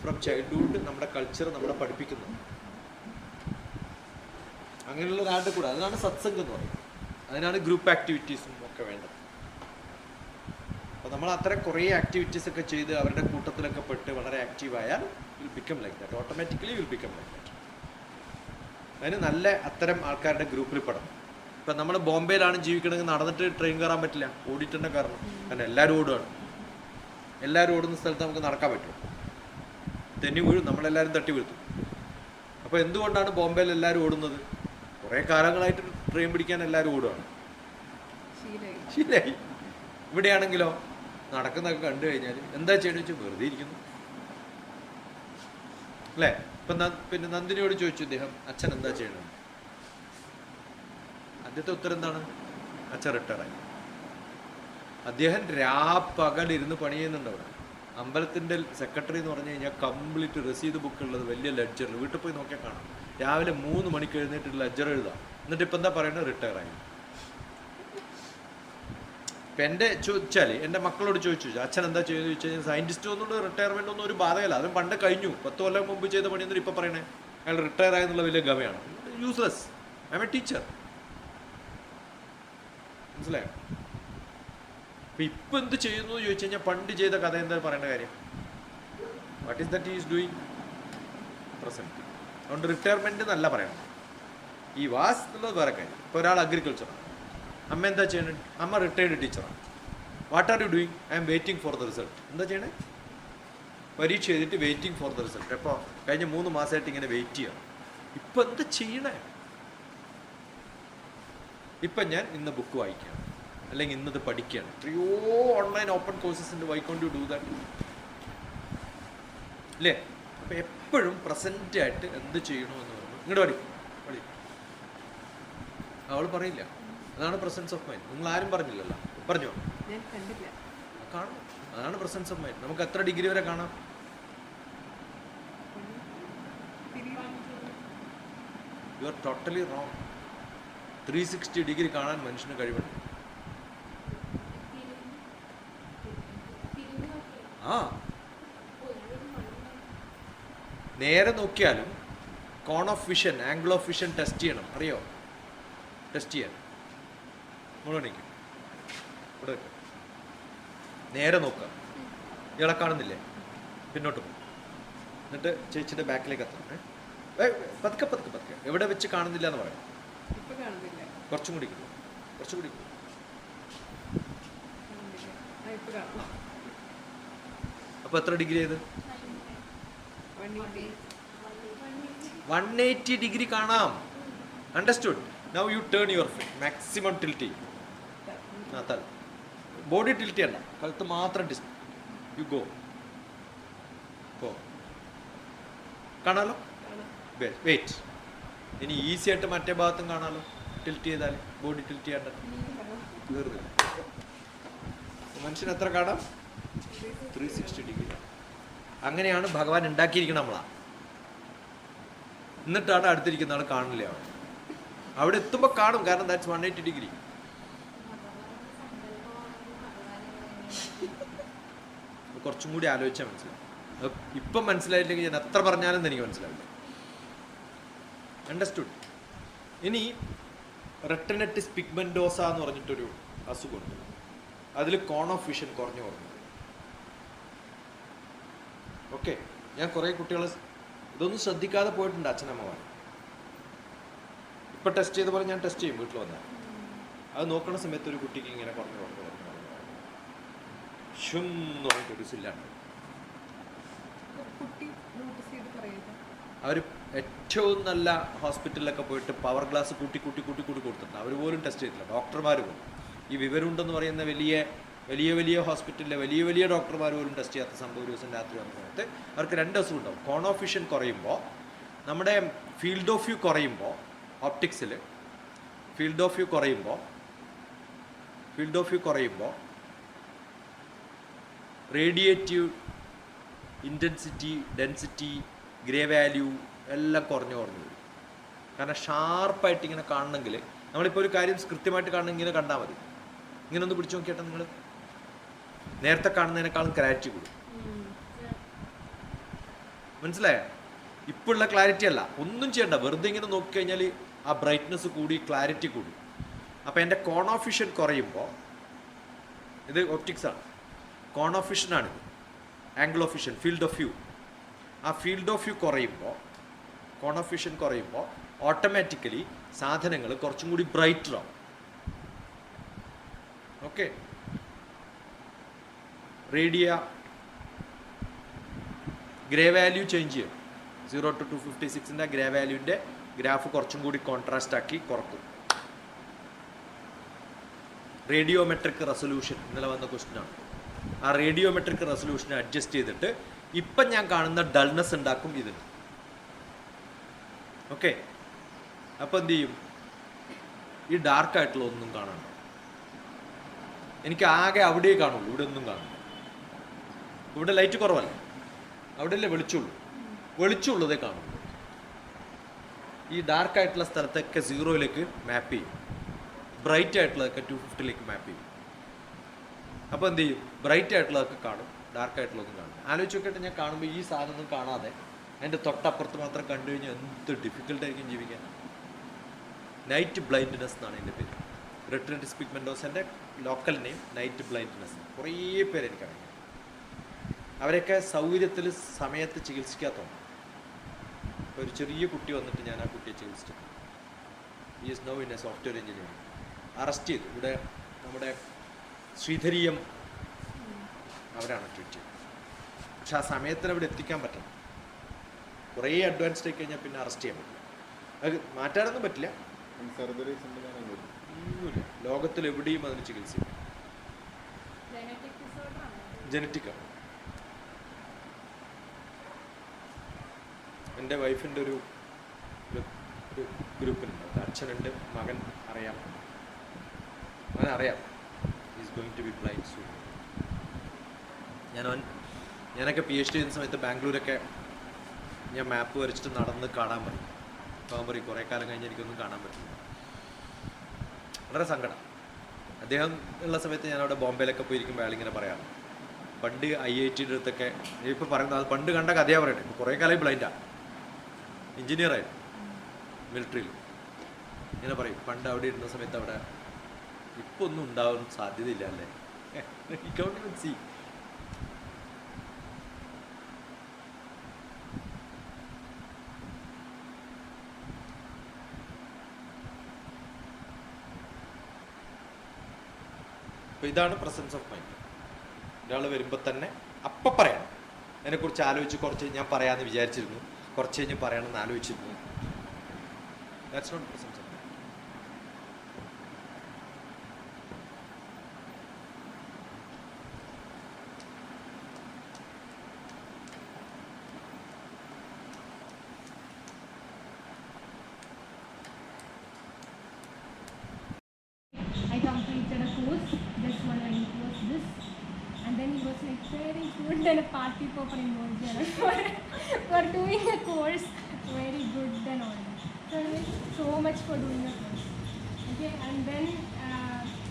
ഫ്രം ചൈൽഡ്ഹുഡ് നമ്മുടെ കൾച്ചർ നമ്മളെ പഠിപ്പിക്കുന്നത് അങ്ങനെയുള്ള ഒരാളുടെ കൂടെ. അതിനാണ് സത്സംഗം എന്ന് പറയുന്നത്, അതിനാണ് ഗ്രൂപ്പ് ആക്ടിവിറ്റീസും ഒക്കെ വേണ്ടത്. അപ്പോൾ നമ്മൾ അത്തരം കുറേ ആക്ടിവിറ്റീസ് ഒക്കെ ചെയ്ത് അവരുടെ കൂട്ടത്തിലൊക്കെ പെട്ട് വളരെ ആക്റ്റീവായാൽ will become like that, automatically will become like that. അതിന് നല്ല അത്തരം ആൾക്കാരുടെ ഗ്രൂപ്പിൽ പെടണം. ഇപ്പം നമ്മൾ ബോംബെയിലാണ് ജീവിക്കണമെങ്കിൽ നടന്നിട്ട് ട്രെയിൻ കയറാൻ പറ്റില്ല, ഓടിയിട്ട് തന്നെ കയറണം. കാരണം എല്ലാവരും ഓടുകയാണ്. എല്ലാവരും ഓടുന്ന സ്ഥലത്ത് നമുക്ക് നടക്കാൻ പറ്റും, തെന്നി വീഴും, നമ്മളെല്ലാവരും തട്ടി വീഴ്ത്തും. അപ്പോൾ എന്തുകൊണ്ടാണ് ബോംബെയിൽ എല്ലാവരും ഓടുന്നത്? കുറേ കാലങ്ങളായിട്ട് ട്രെയിൻ പിടിക്കാൻ എല്ലാവരും ഓടുകയാണ്, ശരിയായി. ഇവിടെയാണെങ്കിലോ നടക്കുന്നതൊക്കെ കണ്ടു കഴിഞ്ഞാൽ എന്താ ചെയ്യണമെന്ന് വെച്ചാൽ വെറുതെ ഇരിക്കുന്നു അല്ലേ? ഇപ്പം പിന്നെ നന്ദിനിയോട് ചോദിച്ചു ഇദ്ദേഹം അച്ഛൻ എന്താ ചെയ്യണം. ആദ്യത്തെ ഉത്തരം എന്താണ്? അച്ഛൻ റിട്ടയറായി. അദ്ദേഹം രാപ്പകലിരുന്ന് പണി ചെയ്യുന്നുണ്ട് അവിടെ. അമ്പലത്തിൻ്റെ സെക്രട്ടറി എന്ന് പറഞ്ഞു കഴിഞ്ഞാൽ കംപ്ലീറ്റ് രസീത് ബുക്ക് ഉള്ളത് വലിയ ലെഡ്ജറിൽ, വീട്ടിൽ പോയി നോക്കിയാൽ കാണാം. രാവിലെ 3 മണിക്ക് എഴുന്നേറ്റ് ലെഡ്ജർ എഴുതാം. എന്നിട്ട് ഇപ്പം എന്താ പറയുന്നത്? റിട്ടയറായി. ഇപ്പം എൻ്റെ ചോദിച്ചാൽ എൻ്റെ മക്കളോട് ചോദിച്ചു അച്ഛൻ എന്താ ചെയ്യുന്നത് ചോദിച്ചു കഴിഞ്ഞാൽ സയൻറ്റിസ്റ്റ് ഒന്നും റിട്ടയർമെൻ്റ് ഒന്നും ഒരു ബാധകല്ല, അതും പണ്ട് കഴിഞ്ഞു. 10 കൊല്ലം മുമ്പ് ചെയ്ത പണിയൊന്നും ഇപ്പം പറയണേ അയാൾ റിട്ടയർ ആയെന്നുള്ള വലിയ ഗമയാണ്. Useless. I am a teacher. മനസ്സിലായോ? അപ്പം ഇപ്പം എന്ത് ചെയ്യുന്നു എന്ന് ചോദിച്ചു കഴിഞ്ഞാൽ പണ്ട് ചെയ്ത കഥ എന്താ പറയേണ്ട കാര്യം? What is that is doing present. അതുകൊണ്ട് റിട്ടയർമെൻറ്റ് എന്നല്ല പറയണം. ഈ വാസ് എന്നുള്ളത് വേറെ കാര്യം. ഇപ്പോൾ ഒരാൾ അഗ്രികൾച്ചറാണ്, അമ്മ എന്താ ചെയ്യുന്നത്? അമ്മ റിട്ടയർഡ് ടീച്ചറാണ്. What are you doing? I M waiting for the result. എന്താ ചെയ്യണേ? പരീക്ഷ എഴുതിയിട്ട് വെയിറ്റിംഗ് ഫോർ ദ റിസൾട്ട്. എപ്പോൾ? കഴിഞ്ഞ 3 മാസമായിട്ട് ഇങ്ങനെ വെയിറ്റ് ചെയ്യണം. ഇപ്പം എന്താ ചെയ്യണേ? ഇപ്പം ഞാൻ ഇന്ന് ബുക്ക് വായിക്കുകയാണ്, അല്ലെങ്കിൽ ഇന്നത് പഠിക്കുകയാണ്. എത്രയോ ഓൺലൈൻ ഓപ്പൺ കോഴ്സസ് ഉണ്ട്. Why can't you do that? അല്ലേ? അപ്പം എപ്പോഴും പ്രസൻറ്റായിട്ട് എന്ത് ചെയ്യണമെന്ന് പറഞ്ഞു ഇങ്ങോട്ട് പഠി. അവൾ പറയില്ല. അതാണ് പ്രസൻസ് ഓഫ് മൈൻഡ്. നിങ്ങൾ ആരും പറഞ്ഞില്ലല്ലോ. പറഞ്ഞോ? കാണും. അതാണ് പ്രസൻസ് ഓഫ് മൈൻഡ്. നമുക്ക് എത്ര ഡിഗ്രി വരെ കാണാം? You are totally wrong. 360 degree കാണാൻ മനുഷ്യന് കഴിവുണ്ട്. ആ, നേരെ നോക്കിയാലും cone of vision, angle of vision test ചെയ്യണം. അറിയോ? ടെസ്റ്റ് ചെയ്യാൻ ഇവിടെ നിൽക്കും. ഇവിടെ വെക്കും. നേരെ നോക്കുക. ഇയാളെ കാണുന്നില്ലേ? പിന്നോട്ട് പോകും. എന്നിട്ട് ചേച്ചിയുടെ ബാക്കിലേക്ക് എത്തണം. പതുക്കെ. എവിടെ വെച്ച് കാണുന്നില്ല എന്ന് പറയാം. കുറച്ചും കൂടി അപ്പൊ എത്ര ഡിഗ്രി ചെയ്ത്? 180 ഡിഗ്രി കാണാം. Understood? Now you turn your face maximum tilt ചെയ്യും. ബോഡി ടിൽറ്റ് ചെയ്യണ്ട, കഴുത്ത് മാത്രം യു ഗോ. കാണാലോ? വെയിറ്റ്. ഇനി ഈസി ആയിട്ട് മറ്റേ ഭാഗത്തും കാണാലോ. ടിൽറ്റ് ചെയ്താൽ ബോഡി ടിൽറ്റ് ചെയ്യേണ്ട. തീർന്നില്ല. മനുഷ്യൻ എത്ര കാണാം? 360 ഡിഗ്രി. അങ്ങനെയാണ് ഭഗവാൻ ഉണ്ടാക്കിയിരിക്കണം നമ്മളാ. എന്നിട്ടാണ് അടുത്തിരിക്കുന്ന ആൾ കാണില്ല. അവിടെ എത്തുമ്പോൾ കാണും. കാരണം ദാറ്റ്സ് 180 ഡിഗ്രി. കുറച്ചും കൂടി ആലോചിച്ചാൽ മനസ്സിലാവും. ഇപ്പം മനസ്സിലായില്ലെങ്കിൽ ഞാൻ എത്ര പറഞ്ഞാലും എനിക്ക് മനസ്സിലാവില്ല. അണ്ടർസ്റ്റുഡ്? ഇനി റെറ്റിനറ്റിസ് പിഗ്മെന്റോസ എന്ന് പറഞ്ഞിട്ടൊരു അസുഖമുണ്ട്. അതിൽ കോൺ ഓഫ് വിഷൻ കുറഞ്ഞു. ഓക്കെ, ഞാൻ കുറേ കുട്ടികൾ ഇതൊന്നും ശ്രദ്ധിക്കാതെ പോയിട്ടുണ്ട്. അച്ഛനമ്മമാർ ഇപ്പം ടെസ്റ്റ് ചെയ്ത പോലെ ഞാൻ ടെസ്റ്റ് ചെയ്യും വീട്ടിൽ വന്നാൽ. അത് നോക്കുന്ന സമയത്ത് ഒരു കുട്ടിക്ക് ഇങ്ങനെ കുറഞ്ഞു ഷുന്ന് പറഞ്ഞിട്ടൊരു സില്ലാണ്. അവർ ഏറ്റവും നല്ല ഹോസ്പിറ്റലിലൊക്കെ പോയിട്ട് പവർ ഗ്ലാസ് കൂട്ടി കൊടുത്തിട്ടുണ്ട്. അവർ പോലും ടെസ്റ്റ് ചെയ്തില്ല. ഡോക്ടർമാർ പോലും, ഈ വിവരമുണ്ടെന്ന് പറയുന്ന വലിയ ഹോസ്പിറ്റലിലെ വലിയ ഡോക്ടർമാർ പോലും ടെസ്റ്റ് ചെയ്യാത്ത സംഭവം ഒരു ദിവസം രാത്രി വന്ന സമയത്ത് അവർക്ക് 2 അസുഖം ഉണ്ടാവും. കോൺ ഓഫ് വിഷൻ കുറയുമ്പോൾ, നമ്മുടെ ഫീൽഡ് ഓഫ് വ്യൂ കുറയുമ്പോൾ, ഓപ്റ്റിക്സിൽ ഫീൽഡ് ഓഫ് വ്യൂ കുറയുമ്പോൾ radiative intensity, density, grey value എല്ലാം കുറഞ്ഞു വരും. കാരണം ഷാർപ്പായിട്ട് ഇങ്ങനെ കാണണമെങ്കിൽ, നമ്മളിപ്പോൾ ഒരു കാര്യം കൃത്യമായിട്ട് കാണണമെങ്കിൽ ഇങ്ങനെ കണ്ടാൽ മതി. ഇങ്ങനെ ഒന്ന് പിടിച്ചു നോക്കിയാട്ടെ നിങ്ങൾ. നേരത്തെ കാണുന്നതിനേക്കാളും ക്ലാരിറ്റി കൂടും. മനസ്സിലായോ? ഇപ്പോഴുള്ള ക്ലാരിറ്റി അല്ല, ഒന്നും ചെയ്യണ്ട. വെറുതെ ഇങ്ങനെ നോക്കിക്കഴിഞ്ഞാൽ ആ ബ്രൈറ്റ്നസ് കൂടി, ക്ലാരിറ്റി കൂടി. അപ്പോൾ എൻ്റെ കോൺ ഓഫ് വിഷൻ കുറയുമ്പോൾ, ഇത് ഒപ്റ്റിക്സാണ്, കോൺ ഓഫ് വിഷനാണിത്. Angle of vision, field of view. ആ ഫീൽഡ് ഓഫ് വ്യൂ കുറയുമ്പോൾ, കോൺ ഓഫ് വിഷൻ കുറയുമ്പോൾ ഓട്ടോമാറ്റിക്കലി സാധനങ്ങൾ കുറച്ചും കൂടി ബ്രൈറ്റർ ആവും. ഓക്കെ, ഗ്രേ വാല്യൂ ചേഞ്ച് ചെയ്യും. 0 to 256 ഗ്രേ വാല്യൂവിൻ്റെ ഗ്രാഫ് കുറച്ചും കൂടി കോൺട്രാസ്റ്റ് ആക്കി കുറക്കും. റേഡിയോമെട്രിക് റെസൊല്യൂഷൻ ഇന്നലെ വന്ന ക്വസ്റ്റ്യനാണ്. ആ റേഡിയോമെട്രിക് റെസൊല്യൂഷനെ അഡ്ജസ്റ്റ് ചെയ്തിട്ട് ഇപ്പം ഞാൻ കാണുന്ന ഡൾനെസ് ഉണ്ടാക്കും ഇതിന്. ഓക്കെ, അപ്പോൾ എന്ത് ചെയ്യും? ഈ ഡാർക്കായിട്ടുള്ള ഒന്നും കാണണ്ട. എനിക്ക് ആകെ അവിടെ കാണുള്ളൂ, ഇവിടെ ഒന്നും കാണില്ല. ഇവിടെ ലൈറ്റ് കുറവല്ല, അവിടെ അല്ലേ വെളിച്ചമുള്ളതേ കാണുള്ളൂ. ഈ ഡാർക്കായിട്ടുള്ള സ്ഥലത്തൊക്കെ 0യിലേക്ക് മാപ്പ് ചെയ്യും, ബ്രൈറ്റ് ആയിട്ടുള്ളതൊക്കെ 250ലേക്ക് മാപ്പ് ചെയ്യും. അപ്പോൾ എന്ത് ചെയ്യും? ബ്രൈറ്റ് ആയിട്ടുള്ളതൊക്കെ കാണും, ഡാർക്ക് ആയിട്ടുള്ളതൊന്നും കാണും. ആലോചിച്ച് നോക്കിയിട്ട് ഞാൻ കാണുമ്പോൾ ഈ സാധനം കാണാതെ അതിൻ്റെ തൊട്ടപ്പുറത്ത് മാത്രം കണ്ടു കഴിഞ്ഞാൽ എന്ത് ഡിഫിക്കൽട്ടായിരിക്കും ജീവിക്കാൻ. നൈറ്റ് ബ്ലൈൻഡ്നെസ് എന്നാണ് എൻ്റെ പേര്. റെറ്റിനറ്റിസ് പിഗ്മെന്റോസിൻ്റെ ലോക്കൽ നെയിം നൈറ്റ് ബ്ലൈൻഡ്നെസ്. കുറേ പേര് എനിക്കറിയാം. അവരെയൊക്കെ സൗകര്യത്തിൽ സമയത്ത് ചികിത്സിക്കാത്തതാണ്. ഒരു ചെറിയ കുട്ടി വന്നിട്ട് ഞാൻ ആ കുട്ടിയെ ചികിത്സിച്ചു. Is now in a software engineering. Arrest ചെയ്തു. ഇവിടെ നമ്മുടെ ശ്രീധരീയം അവരാണ് ട്രീറ്റ് ചെയ്യുന്നത്. പക്ഷെ ആ സമയത്തിന് അവിടെ എത്തിക്കാൻ പറ്റണം. കുറേ അഡ്വാൻസ്ഡ് ആയി കഴിഞ്ഞാൽ പിന്നെ അറസ്റ്റ് ചെയ്യാൻ പറ്റില്ല, അത് മാറ്റാനൊന്നും പറ്റില്ല. ഒന്നുമില്ല, ലോകത്തിൽ എവിടെയും അതിന് ചികിത്സയില്ല. ജനറ്റിക്കാണ്. എൻ്റെ വൈഫിൻ്റെ ഒരു ഗ്രൂപ്പിനുണ്ട്, അച്ഛനുണ്ട്, മകൻ അറിയാം, അവനറിയാം is going to be blind soon. ഞാനൊക്കെ PhD ചെയ്യുന്ന സമയത്ത് ബാംഗ്ലൂരൊക്കെ ഞാൻ മാപ്പ് വരച്ചിട്ട് നടന്ന് കാണാൻ പറയും. അപ്പോൾ പറയും കുറേ കാലം കഴിഞ്ഞ് എനിക്കൊന്നും കാണാൻ പറ്റില്ല. വളരെ സങ്കടം. അദ്ദേഹം ഉള്ള സമയത്ത് ഞാനവിടെ ബോംബെയിലൊക്കെ പോയിരിക്കുമ്പോൾ അയാളിങ്ങനെ പറയാം, പണ്ട് IIT-യുടെ അടുത്തൊക്കെ ഇപ്പോൾ പറയുന്നത്, അത് പണ്ട് കണ്ട കഥയാണ് പറയട്ടെ, ഇപ്പോൾ കുറേ കാലം ബ്ലൈൻഡാണ്, എഞ്ചിനീയറായിരുന്നു മിലിറ്ററിയിൽ. ഇങ്ങനെ പറയും, പണ്ട് അവിടെ ഇരുന്ന സമയത്ത് അവിടെ ഇപ്പോൾ ഒന്നും ഉണ്ടാവാൻ സാധ്യതയില്ല അല്ലേ. സി അപ്പോൾ ഇതാണ് പ്രസൻസ് ഓഫ് മൈൻഡ്. ഒരാൾ വരുമ്പോൾ തന്നെ അപ്പം പറയണം. അതിനെക്കുറിച്ച് ആലോചിച്ച് കുറച്ച് ഞാൻ പറയാമെന്ന് വിചാരിച്ചിരുന്നു, കുറച്ച് കഴിഞ്ഞ് പറയണമെന്ന് ആലോചിച്ചിരുന്നു. That's not presence of mind. I completed a course, this one I was this, and then he was like very good and a party popper involved for doing a course, very good and all that. So I was so much for doing a course. Okay, and then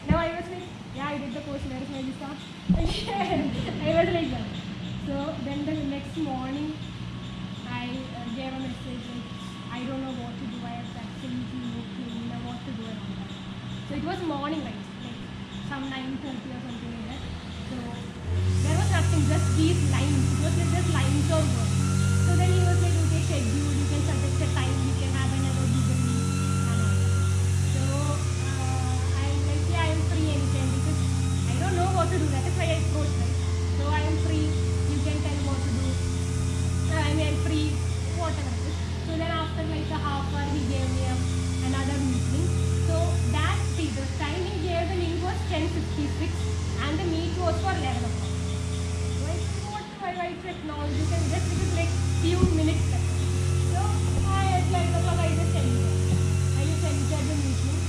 now I was like, yeah, I did the course, where is my visa? I was like that. So then the next morning I gave a message like, I don't know what to do, I have absolutely no clue now what to do and all that. So it was morning, like some 9:30 or something like that. So there was nothing, just these lines. It was like just lines of work. So then he was like, okay, schedule, you can suggest a time, we can have another Google Meet and all that. So I'm like, yeah, I'm free anytime because I don't know what to do. That is why I approached, right? So I am free, you can tell what to do. I'm free, whatever it is. So then after like a half hour, he gave me another meeting. So that, see, the time he gave the link was 10:56 and the meet was for 11 o'clock. So I said, what do I write to acknowledge? You can just, it is like few minutes left. So at 11 o'clock I just entered. I just entered the meeting.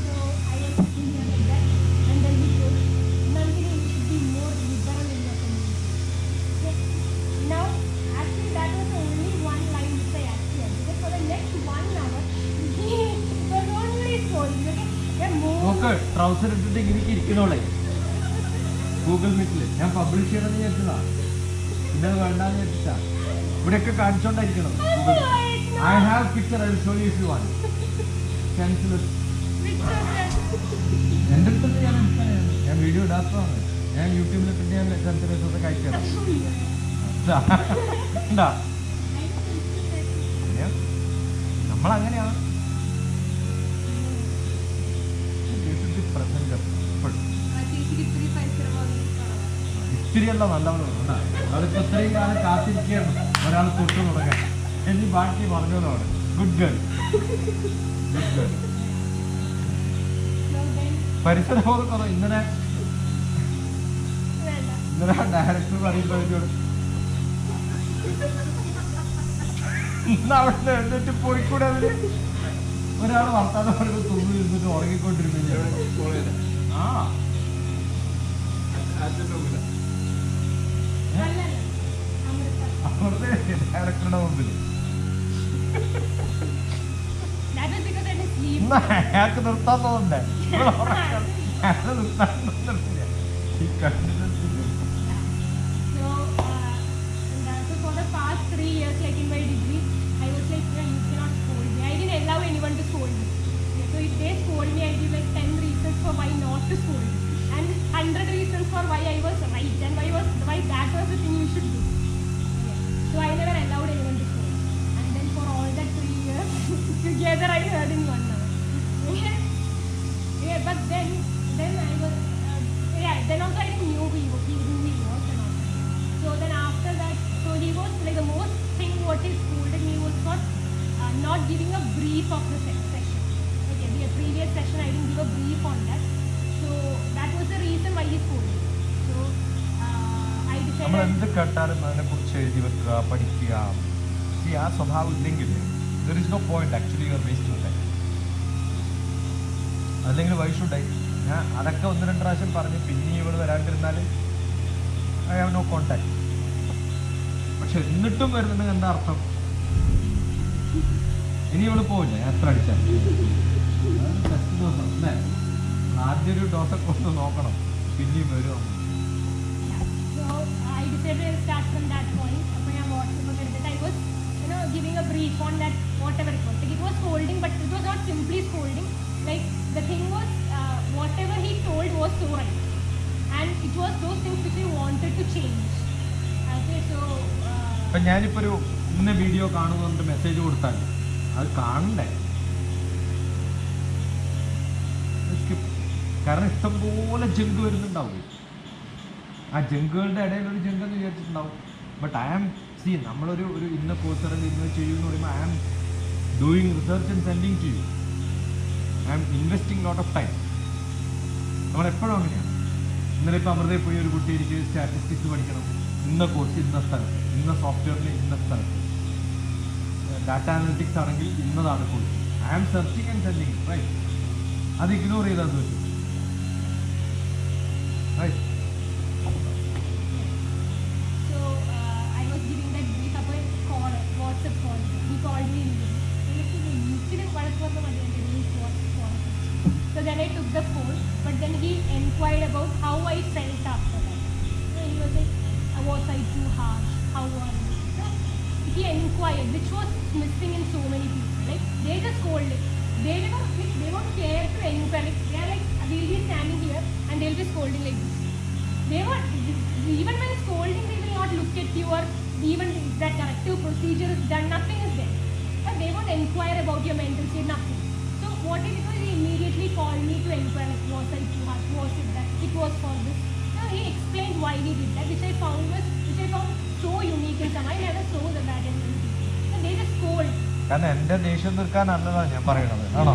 So I was sitting here like that, and then he told, Nandini, you should be more liberal in your community. So now, actually that was the only one line which I actually had, because for the next 1 hour, he was only scolding, okay? നോക്ക് trouser ഇട്ടിട്ട് ഇങ്ങനെ ഇരിക്കണോളെ Google മീറ്റിൽ ഞാൻ publish ചെയ്യണമെന്ന് വിചാരിച്ചതാ, പിന്നെ വേണ്ടാന്ന് വിചാരിച്ചാ. ഇവിടെയൊക്കെ കാണിച്ചോണ്ടായിരിക്കണം Google. I have picture, I will show you if you want. എൻ്റെ അടുത്ത് ഞാൻ വീഡിയോ ഇടാത്തതാണ്, ഞാൻ യൂട്യൂബിലിട്ട് ഞാൻ സെൻസിലേഴ്സൊക്കെ അയച്ചു ഉണ്ടാ. നമ്മളങ്ങനെയാണ്. ഇത്തിരിയല്ല നല്ലവണ്ണം അവളിപ്പോൾ ഇത്രയും കാലം കാത്തിരിക്കുകയാണ് ഒരാൾ തൊട്ട് തുടങ്ങാൻ. ഇനി ബാക്കി പറഞ്ഞതാണ് ഗുഡ് ഗേൾ, ഗുഡ് ഗേൾ. പരിസരബോധം കുറവ്. ഇന്നലെ ഡയറക്ടർ പറയുമ്പോഴേക്കും ഇന്ന് അവിടെ എഴുന്നേറ്റ് പോയിക്കൂടെ അവര്. ഒരാൾ വർത്താനം പറയുമ്പോൾ തുമ്പി നിന്നിട്ട് ഉറങ്ങിക്കൊണ്ടിരുന്നില്ല. ആ അവിടുത്തെ ഡയറക്ടറുടെ മുമ്പിൽ അയാൾക്ക് നിർത്താൻ തോന്നണ്ടേ? അയാൾ നിർത്താൻ തോന്നില്ല. ഈ കണ്ടിട്ട് for the past 3 years, like in my degree, I was like, yeah, you cannot scold me. I didn't allow anyone to scold me. Yeah, so if they scold me, I give like 10 reasons for why not to scold me, and 100 reasons for why I was right and why that was the thing you should do. Yeah. So I never allowed anyone to scold. And then for all that 3 years, together I heard in 1 hour. Yeah, but then I was, then also I didn't know who he was and all. not giving a brief of the session. Okay, the previous session I didn't give a brief on that. So that was the reason why he scolded. So I നമ്മൾ decided. എന്ത് കേട്ടാലും അതിനെക്കുറിച്ച് എഴുതി വെക്കുക, പഠിക്കുക. ആ സ്വഭാവം ഇല്ലെങ്കിൽ there is no point actually you are wasting time. അല്ലെങ്കിൽ വൈ ഷുഡ് ഞാൻ അതൊക്കെ 1-2 പ്രാവശ്യം പറഞ്ഞ് പിന്നെ ഇവൾ വരാണ്ടിരുന്നാൽ ഐ ഹാവ് നോ കോണ്ടാക്ട്. പക്ഷെ എന്നിട്ടും വരുന്നുണ്ടെങ്കിൽ എന്താ അർത്ഥം? ഇനി ഇവള് പോവില്ല ഞാൻ എത്ര അടിച്ചാൽ. ടെസ്റ്റ് ദിവസം അല്ലേ, ആദ്യം ഒരു ഡോസൊക്കെ ഒന്ന് നോക്കണം, പിന്നെയും വരും. So I decided to start from that point. I was, giving a brief on that whatever it was. Like it was scolding, but it was not simply scolding. Like the thing was, whatever he told was so right, and it was those things which he wanted to change. Okay, so. ഇപ്പം ഞാനിപ്പോൾ ഒരു ഇന്ന video കാണുന്നുണ്ട് message കൊടുത്താൽ അത് കാണണ്ടേ? കാരണം ഇഷ്ടംപോലെ ജങ്ക് വരുന്നുണ്ടാവും. ആ ജങ്കുകളുടെ ഇടയിൽ ഒരു ജങ്ക് എന്ന് വിചാരിച്ചിട്ടുണ്ടാവും. ബട്ട് ഐ ആം നമ്മളൊരു ഇന്ന കോഴ്സ് അല്ലെങ്കിൽ ഇന്ന് ചെയ്യുമെന്ന് പറയുമ്പോൾ I am doing research and sending to you. I am investing lot of time. നമ്മളെപ്പോഴും അങ്ങനെയാണ്. ഇന്നലെ ഇപ്പോൾ അമൃതയിൽ പോയി ഒരു കുട്ടി എനിക്ക് സ്റ്റാറ്റിസ്റ്റിക്സ് പഠിക്കണം, ഇന്ന കോഴ്സ് ഇന്ന സ്ഥലത്ത്, ഇന്ന സോഫ്റ്റ്വെയറിൽ ഇന്ന സ്ഥലത്ത്, ഡാറ്റ അനലിറ്റിക്സ് ആണെങ്കിൽ ഇന്നതാണ് course. I am searching and sending right. അത് ഇഗ്നോർ ചെയ്താൽ പറ്റും right. WhatsApp call. He called me. So then I took the phone, but then he inquired about how I felt after that. He was like, was I too harsh? How was it? So he inquired, which was missing in so many people. Like they just scolded. They don't care to inquire. Like, they are like, we'll be standing here and they'll be scolding like this. They won't, even when scolding, they will not look at you, or even if that corrective procedure is done, nothing is there. But they won't inquire about your mental state, nothing. So what he did was he immediately called me to inquire, like, was I too harsh, was it that, it was for this. Now he explained why he did that, which I found so unique in some. I never saw that in many people. And they just scold. കാരണം എൻ്റെ ദേഷ്യം തീർക്കാനല്ലതാണ് ഞാൻ പറയണത്, ആണോ?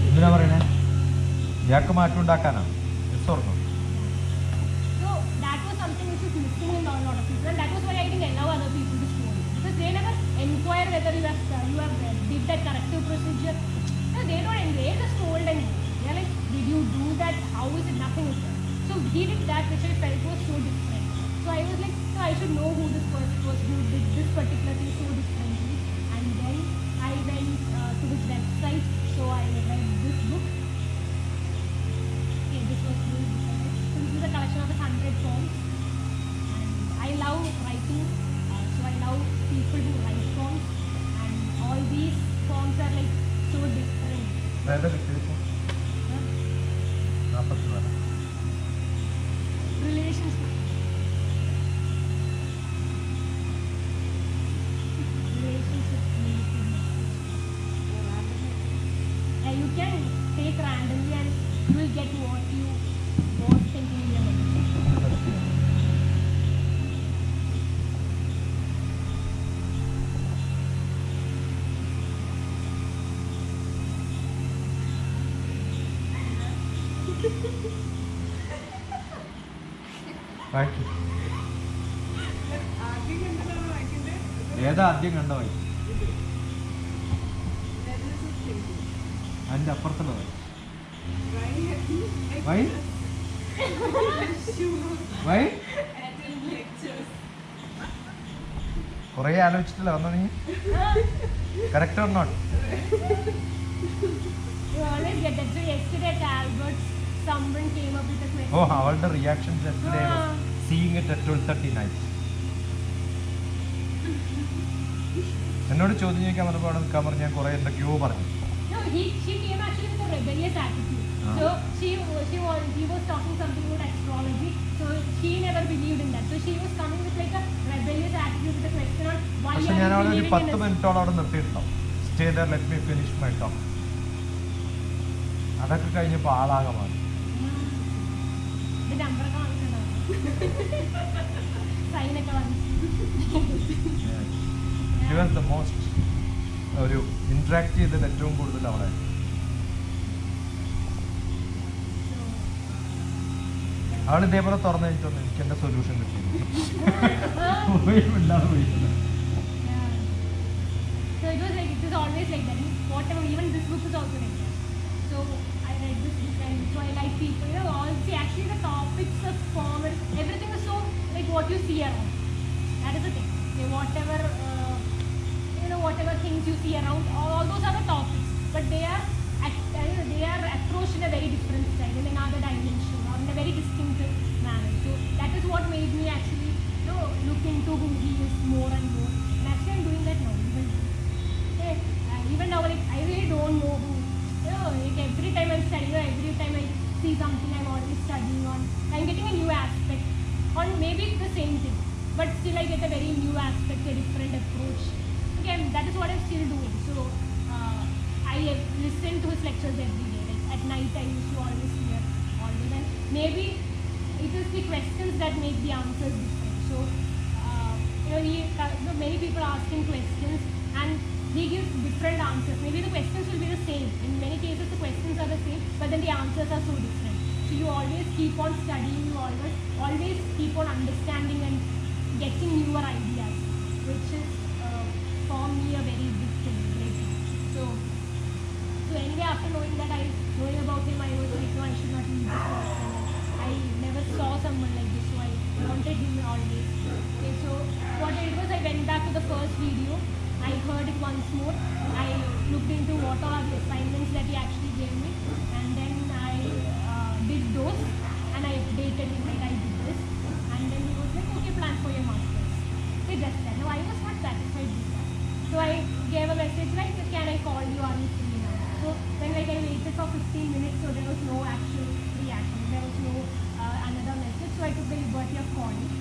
എന്തിനാ പറയണേ? ഇയാൾക്ക് മാറ്റം ഉണ്ടാക്കാനാണ്. ഓർമ്മ. So that was something which was missing in a lot of people, and that was why I didn't allow other people to scold, because they never inquire whether you have did that corrective procedure. No, they don't. They just scold and they are like, did you do that? How is it? Nothing is there. So he did that, which I felt was so different. So I was like, no, I should know who this person was who did this particular thing so differently. And then I went to his website, so I read this book. Okay, this was really different. So this is a collection of 100 poems. And I love writing, so I love people who write poems. And all these poems are like so different. Relationship. You can take randomly and you will get what you was thinking in your mind. ഏതാ ആദ്യം കണ്ടോ? അതിൻ്റെ അപ്പുറത്തുള്ളത് Y Y കുറേ ആലോചിച്ചിട്ടില്ല വന്നോ നീ? Correct or not? ഓ, അവളുടെ reaction seeing it at 12:30 night. എന്നോട് ചോദ്യം ചോദിക്കാൻ വന്നപ്പോൾ അവിടെ നിൽക്കാൻ പറഞ്ഞു, ഞാൻ കുറേ എന്തൊക്കെയോ പറഞ്ഞു. No, she came actually with a rebellious attitude. So he was talking something about astrology. So she never believed in that. So she was coming with like a rebellious attitude with a question on why you are പക്ഷെ ഞാൻ അവിടെ ഒരു believing in 10 മിനിറ്റോളം അവിടെ നിർത്തിയിട്ടുണ്ടാവും. Stay there, let me finish my talk. അതൊക്കെ കഴിഞ്ഞപ്പോൾ ആളാകെ മാറി. The number sign ഒക്കെ വന്നു. She was the most ഒരു ഇൻട്രാക്ട് ചെയ്തത് ഏറ്റവും കൂടുതൽ അവിടെ. അവൾ ഇതേപോലെ തുറന്നു കഴിഞ്ഞിട്ടൊന്നും എനിക്ക് എൻ്റെ സൊല്യൂഷൻ കിട്ടി. Yeah. So it was always like that. Whatever, even this book is also like that. So I read this book and so I like people. All see actually the topics of form, everything is so like what you see around. That is the thing. Whatever whatever things you see around, all those are the topics. But they are approached in a very different style, in another dimension, or in a very distinctive manner. So that is what made me actually look into who he is more and more. And actually I'm doing that now. Even now, like I really don't know who. Like every time I'm studying, or every time I see something I'm always studying on, I'm getting a new aspect on maybe the same thing, but still I get a very new aspect, a different approach. Okay, that is what I'm still doing. So I listen to his lectures every day. Like at night I used to always hear all this, and maybe it is the questions that make the answers different. So many people ask him questions and he gives different answers. Maybe the questions will be the same. In many cases the questions are the same, but then the answers are so different. So you always keep on studying, you always keep on understanding and getting newer ideas, which is for me a very big thing. So anyway, after knowing about him, I was like, no, I should not leave this person. I never saw someone like this, so I wanted him always. Okay, so what I did was I went back to the first video. I heard it once more. I looked into what are the assignments that he actually gave me, and then I did those, and I updated him like I did this, and then he was like, okay, plan for your masters. Okay, just that. No, I was not satisfied with that. So I gave a message like, can I call you? Are you free now? So then like I waited for 15 minutes, so there was no actual reaction. There was no another message. So I took the liberty of calling,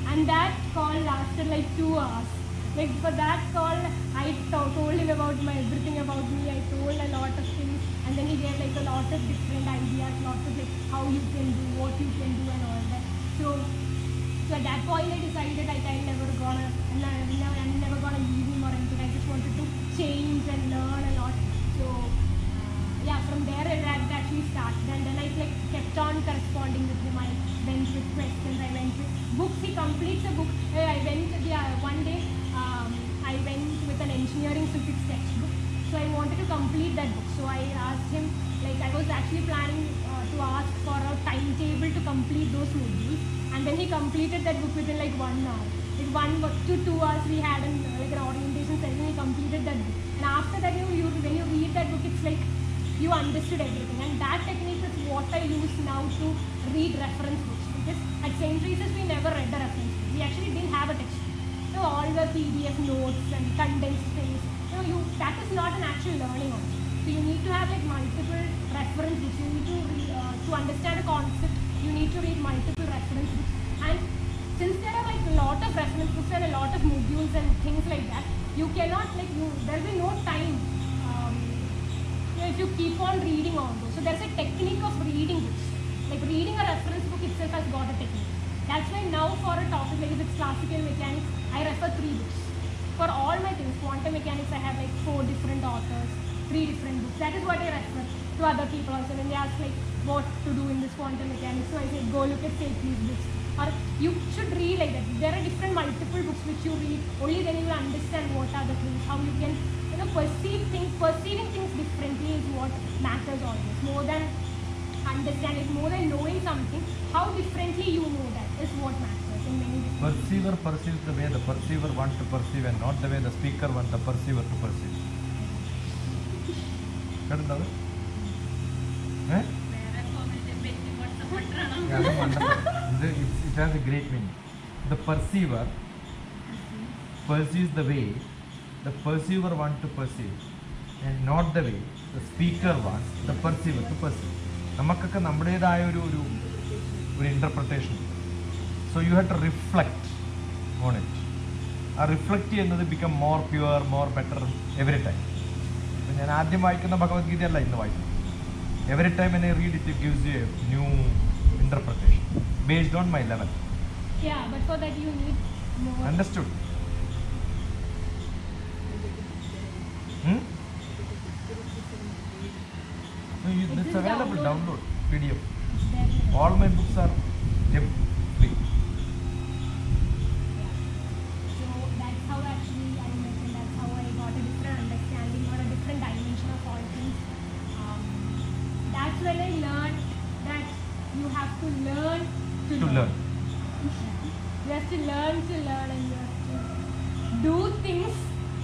and that call lasted like 2 hours. Like for that call, I told him about everything about me. I told a lot of things, and then he gave like a lot of different ideas, lots of like how you can do, what you can do, and all that. So at that point, I decided I'm never gonna leave him or anything. I just wanted to change and learn a lot. So from there it actually started, and then I like kept on corresponding with him. I went with questions. I went with books. He completes a book. I went one day. I went with an engineering physics textbook, so I wanted to complete that book. So I asked him, like I was actually planning to ask for a timetable to complete those modules, and then he completed that book within like 1 hour. Like 1 to 2 hours we had an orientation session. He completed that book, and after that when you read that book, it's like you understood everything. And that technique is what I use now to read reference books, because at St. Teresa's we never read the reference book. We actually didn't have a textbook. So all the PDF notes and condensed things, that is not an actual learning also. So you need to have like multiple reference books. You need to understand a concept, you need to read multiple reference books. And since there are like a lot of reference books and a lot of modules and things like that, you cannot there will be no time if you keep on reading all those. So there's a technique of reading books. Like reading a reference book itself has got a technique. That's why now for a topic like if it's classical mechanics, I refer 3 books. For all my things, quantum mechanics, I have like 4 different authors, 3 different books. That is what I refer to other people also when they ask like what to do in this quantum mechanics. So I say go look at say these books. Or you should read like that. There are different multiple books which you read. Only then you will understand what are the things, how you can perceiving things differently is what matters always. More than understanding, more than knowing something, how differently you know that is what matters in many different Perceiver perceives the way the perceiver wants to perceive, and not the way the speaker wants the perceiver to perceive. കേട്ടിട്ടുണ്ടോ? It has a great meaning. The perceiver perceives the way the perceiver wants to perceive, and not the way the speaker wants the perceiver to perceive. നമുക്കൊക്കെ നമ്മുടേതായ ഒരു interpretation. So you have to reflect on it. ആ reflect ചെയ്യുന്നത് become more pure, more better every time. അപ്പം ഞാൻ ആദ്യം വായിക്കുന്ന ഭഗവത്ഗീതയല്ല ഇന്ന് വായിക്കുന്നത്. Every time when I read it, it gives you a new interpretation based on my level. Yeah, but for that you need more. Understood. No, it's available. Download PDF. There. All my books are free. So that's how actually I met, and that's how I got a different understanding or a different dimension of all things. That's when I learned that you have to learn to learn. You have to learn, and you have to do things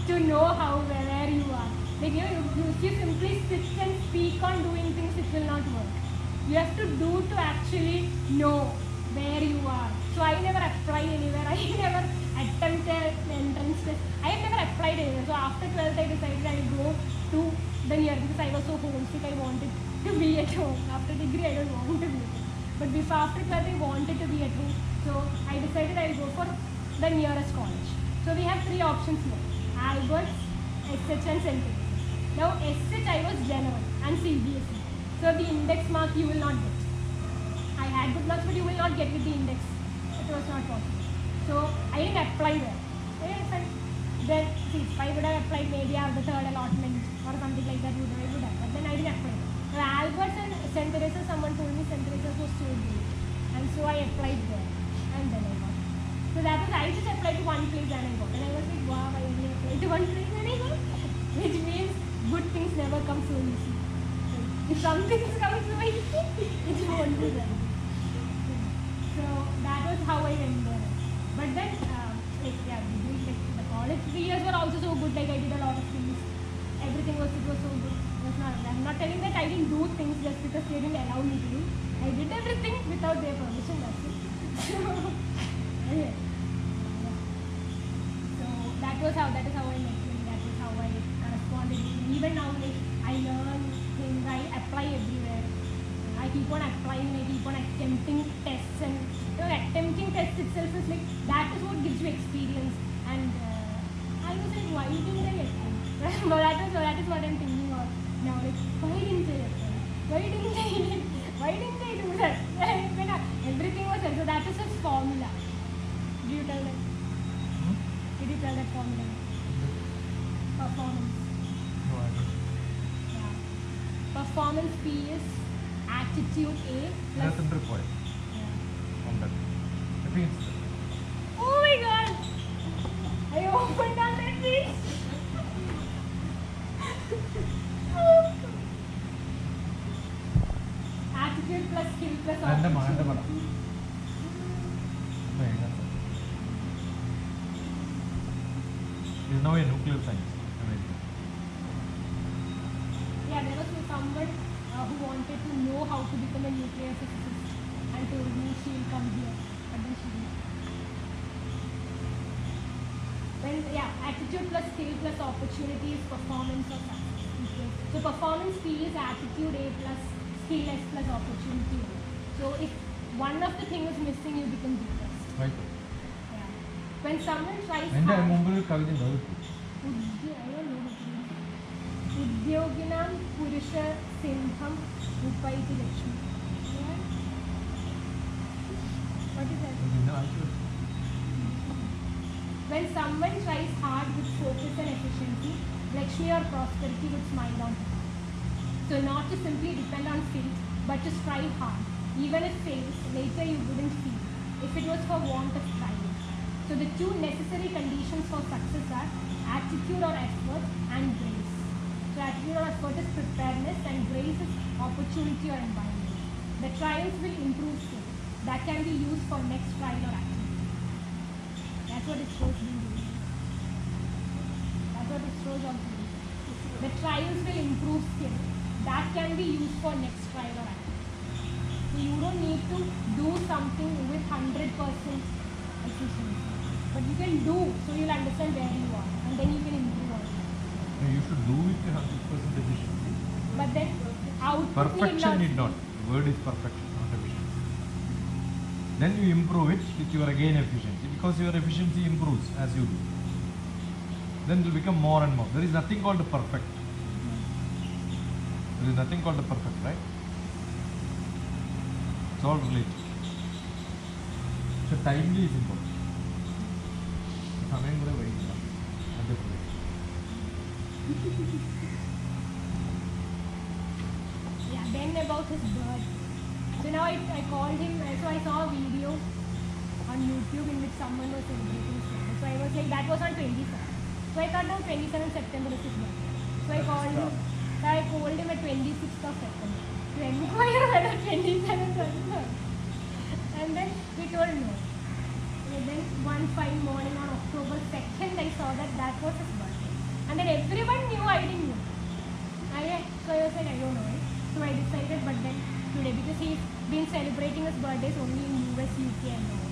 to know how where you are. Like if you simply sit and speak on doing things, it will not work. You have to do to actually know where you are. So I never applied anywhere. I never attempted entrance test. I have never applied anywhere. So after 12th, I decided I will go to the near because I was so homesick. I wanted to be at home. After degree, I don't want to be at home. But before after 12th, I wanted to be at home. So I decided I will go for the nearest college. So we have 3 options here: Alberts, SH, and St. Teresa's. Now SH I was general and CBSE. So the index mark you will not get. I had good marks, but you will not get with the index. It was not possible. So I didn't apply there. Then see, if I would have applied maybe after the 3rd allotment or something like that, I would have. But then I didn't apply. So Alberts and St. Teresa's, someone told me St. Teresa's was so good, and so I applied there, and then I got. So that was, I just applied to one place and I got. And I was like, wow, I only applied to one place and I got. Which means good things never come so easy. If some things come so easy, it won't be there. So that was how I went there. But then, the college 3 years were also so good. Like I did a lot of things. Everything was so good. I'm not telling that I didn't do things just because they didn't allow me to do. I did everything without their permission. That's it. Okay. So that is how I met him. That is how I responded. Even now, like I learn things, I apply everywhere. I keep on applying. I keep on attempting tests, and attempting tests itself is like that is what gives you experience. And I was like, why didn't I attempt? that is what I'm thinking of now. Like, why didn't I attempt? Why didn't I do that? Everything was there. So that is his formula. Did you tell that? Did you tell that formula? Performance. No, I don't. Yeah. Performance P is attitude A plus. That's under point. Yeah. On that. I think it's. Oh my god! I opened already! Attitude plus skill plus opportunity. Is now a nuclear science. Amazing. Yeah, there was someone who wanted to know how to become a nuclear physicist and told me she will come here. But then she didn't. Attitude plus skill plus opportunity is performance or success. Okay. So performance P is attitude A plus skill S plus opportunity A. So if one of the things is missing, you become depressed. Right. Yeah. When someone tries എൻ്റെ hard, മുമ്പിൽ കവിത I don't know what it is. Udyoginam Purusha Sinham Upaiti Lakshmi. Yeah. What is that? When someone tries hard with focus and efficiency, Lakshmi or prosperity would smile on him. So not to simply depend on fate, but to strive hard. Even if fails, later you wouldn't feel, if it was for want of striving. So the 2 necessary conditions for success are attitude or effort and grace. So attitude or effort is preparedness and grace is opportunity or environment. The trials will improve skill that can be used for next trial or activity. That's what it shows me doing. That's what it shows also doing. The trials will improve skill that can be used for next trial or activity. So you don't need to do something with 100% efficiency. But you can do, so you'll understand where you are, and then you can improve on it. You should do it 100% efficiency. But then output Perfection need not. The word is perfection, not efficiency. Then you improve it with your again efficiency, because your efficiency improves as you do. Then it will become more and more. There is nothing called perfect. There is nothing called perfect, right? It's all related. So timely is important. സമയം കൂടെ വൈകില്ല. Yeah, then about his bird. So now I called him, so I saw a video on YouTube in which someone was celebrating his birthday. So I was like, that was on 27th. So I thought, no, 27th September is his birthday. So I called him. So I called him at 26th of September to inquire whether 27th was his birthday. And then he told no. And then one fine morning on October 2nd, I saw that that was his birthday. And then everyone knew, I didn't know. So I was like, I don't know it. So I decided, but then today, because he's been celebrating his birthdays only in US, UK and all,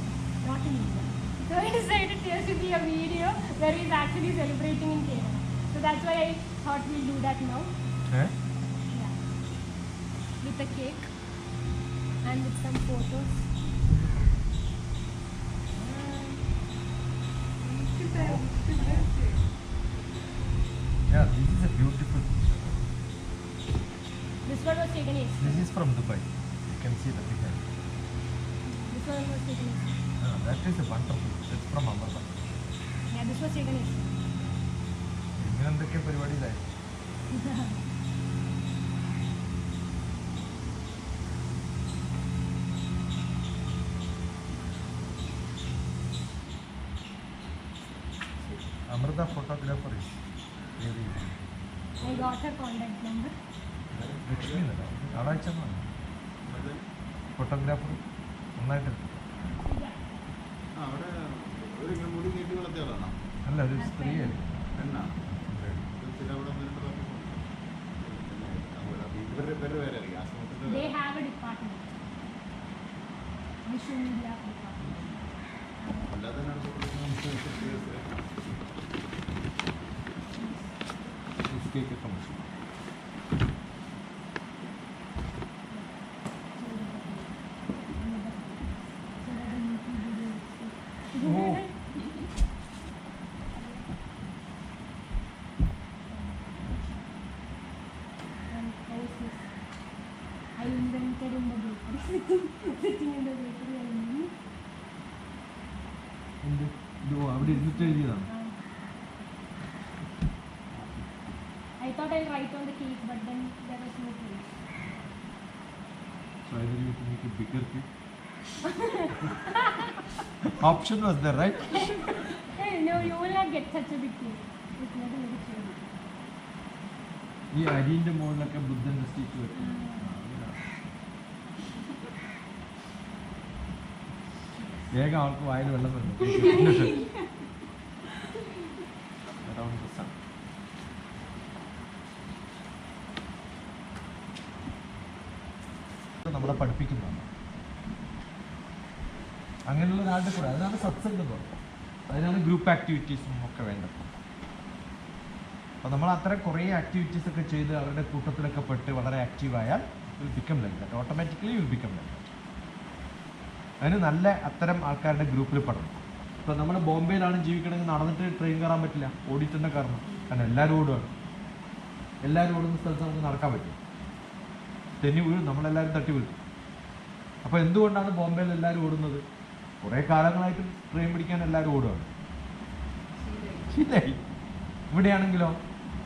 not in India. So I decided there should be a video where he's actually celebrating in Kerala. So that's why I thought we'll do that now. Eh? Yeah. With a cake and with some photos. Yeah, this is a beautiful picture. This one was taken yesterday. This is from Dubai. You can see the picture. This one was taken yesterday. That is a wonderful. It's from Amrita. Yeah, this was taken yesterday. ഇങ്ങനെ എന്തൊക്കെ പരിപാടിയിലായി. Amrita photographer is really I got her contact number. Lakshmi എന്നല്ല ആളാഴ്ച photographer നന്നായിട്ട് അവിടെ ഒരു മുടി നീട്ടി വളർത്തിയാളാണോ? അല്ല ഒരു സ്ത്രീയല്ലേ എന്നാ ചില അവിടെ ഇവരുടെ പേര് പേരായിരിക്കും ആ They സമയത്ത് have a department. Visual media department. അല്ലാതെ इसके समझ I invented in the bakery. Sitting in the bakery and അവിടെ ഇരുന്നിട്ട് എഴുതിയതാണ്. I thought I'll write on the cake, but then there was no place. So either you can make a bigger cake. Option was there, right? Hey, no, you will not get such a big cake. It's not a very small. ഈ അരിന്റെ മുകളിലൊക്കെ ബുദ്ധന്റെ stitch വെക്കും. വേഗം ആൾക്ക് വായിൽ വെള്ളം വരുന്നു. Around the sun. നമ്മളെ പഠിപ്പിക്കുന്നതാണ്. അങ്ങനെയുള്ള ഒരാളുടെ കൂടെ അതിനാണ് സത്സംഗം എന്ന് പറയുന്നത്. അതിനാണ് ഗ്രൂപ്പ് ആക്ടിവിറ്റീസും ഒക്കെ വേണ്ടത്. അപ്പോൾ നമ്മൾ അത്തരം കുറേ ആക്ടിവിറ്റീസ് ഒക്കെ ചെയ്ത് അവരുടെ കൂട്ടത്തിലൊക്കെ പെട്ട് വളരെ ആക്റ്റീവായാൽ will become like that. Automatically will become like that. അതിന് നല്ല അത്തരം ആൾക്കാരുടെ ഗ്രൂപ്പിൽ പെടണം. ഇപ്പോൾ നമ്മൾ ബോംബെയിലാണ് ജീവിക്കണമെങ്കിൽ നടന്നിട്ട് ട്രെയിൻ കയറാൻ പറ്റില്ല, ഓടിയിട്ട് തന്നെ കയറണം. കാരണം എല്ലാവരും ഓടുകയാണ്. എല്ലാവരും ഓടുന്ന സ്ഥലത്ത് നമുക്ക് നടക്കാൻ പറ്റും. തെന്നി വീഴും, നമ്മളെല്ലാവരും തട്ടി വീഴും. അപ്പോൾ എന്തുകൊണ്ടാണ് ബോംബെയിൽ എല്ലാവരും ഓടുന്നത്? കുറേ കാലങ്ങളായിട്ട് ട്രെയിൻ പിടിക്കാൻ എല്ലാവരും ഓടുകയാണ്. ശരിയായി. ഇവിടെയാണെങ്കിലോ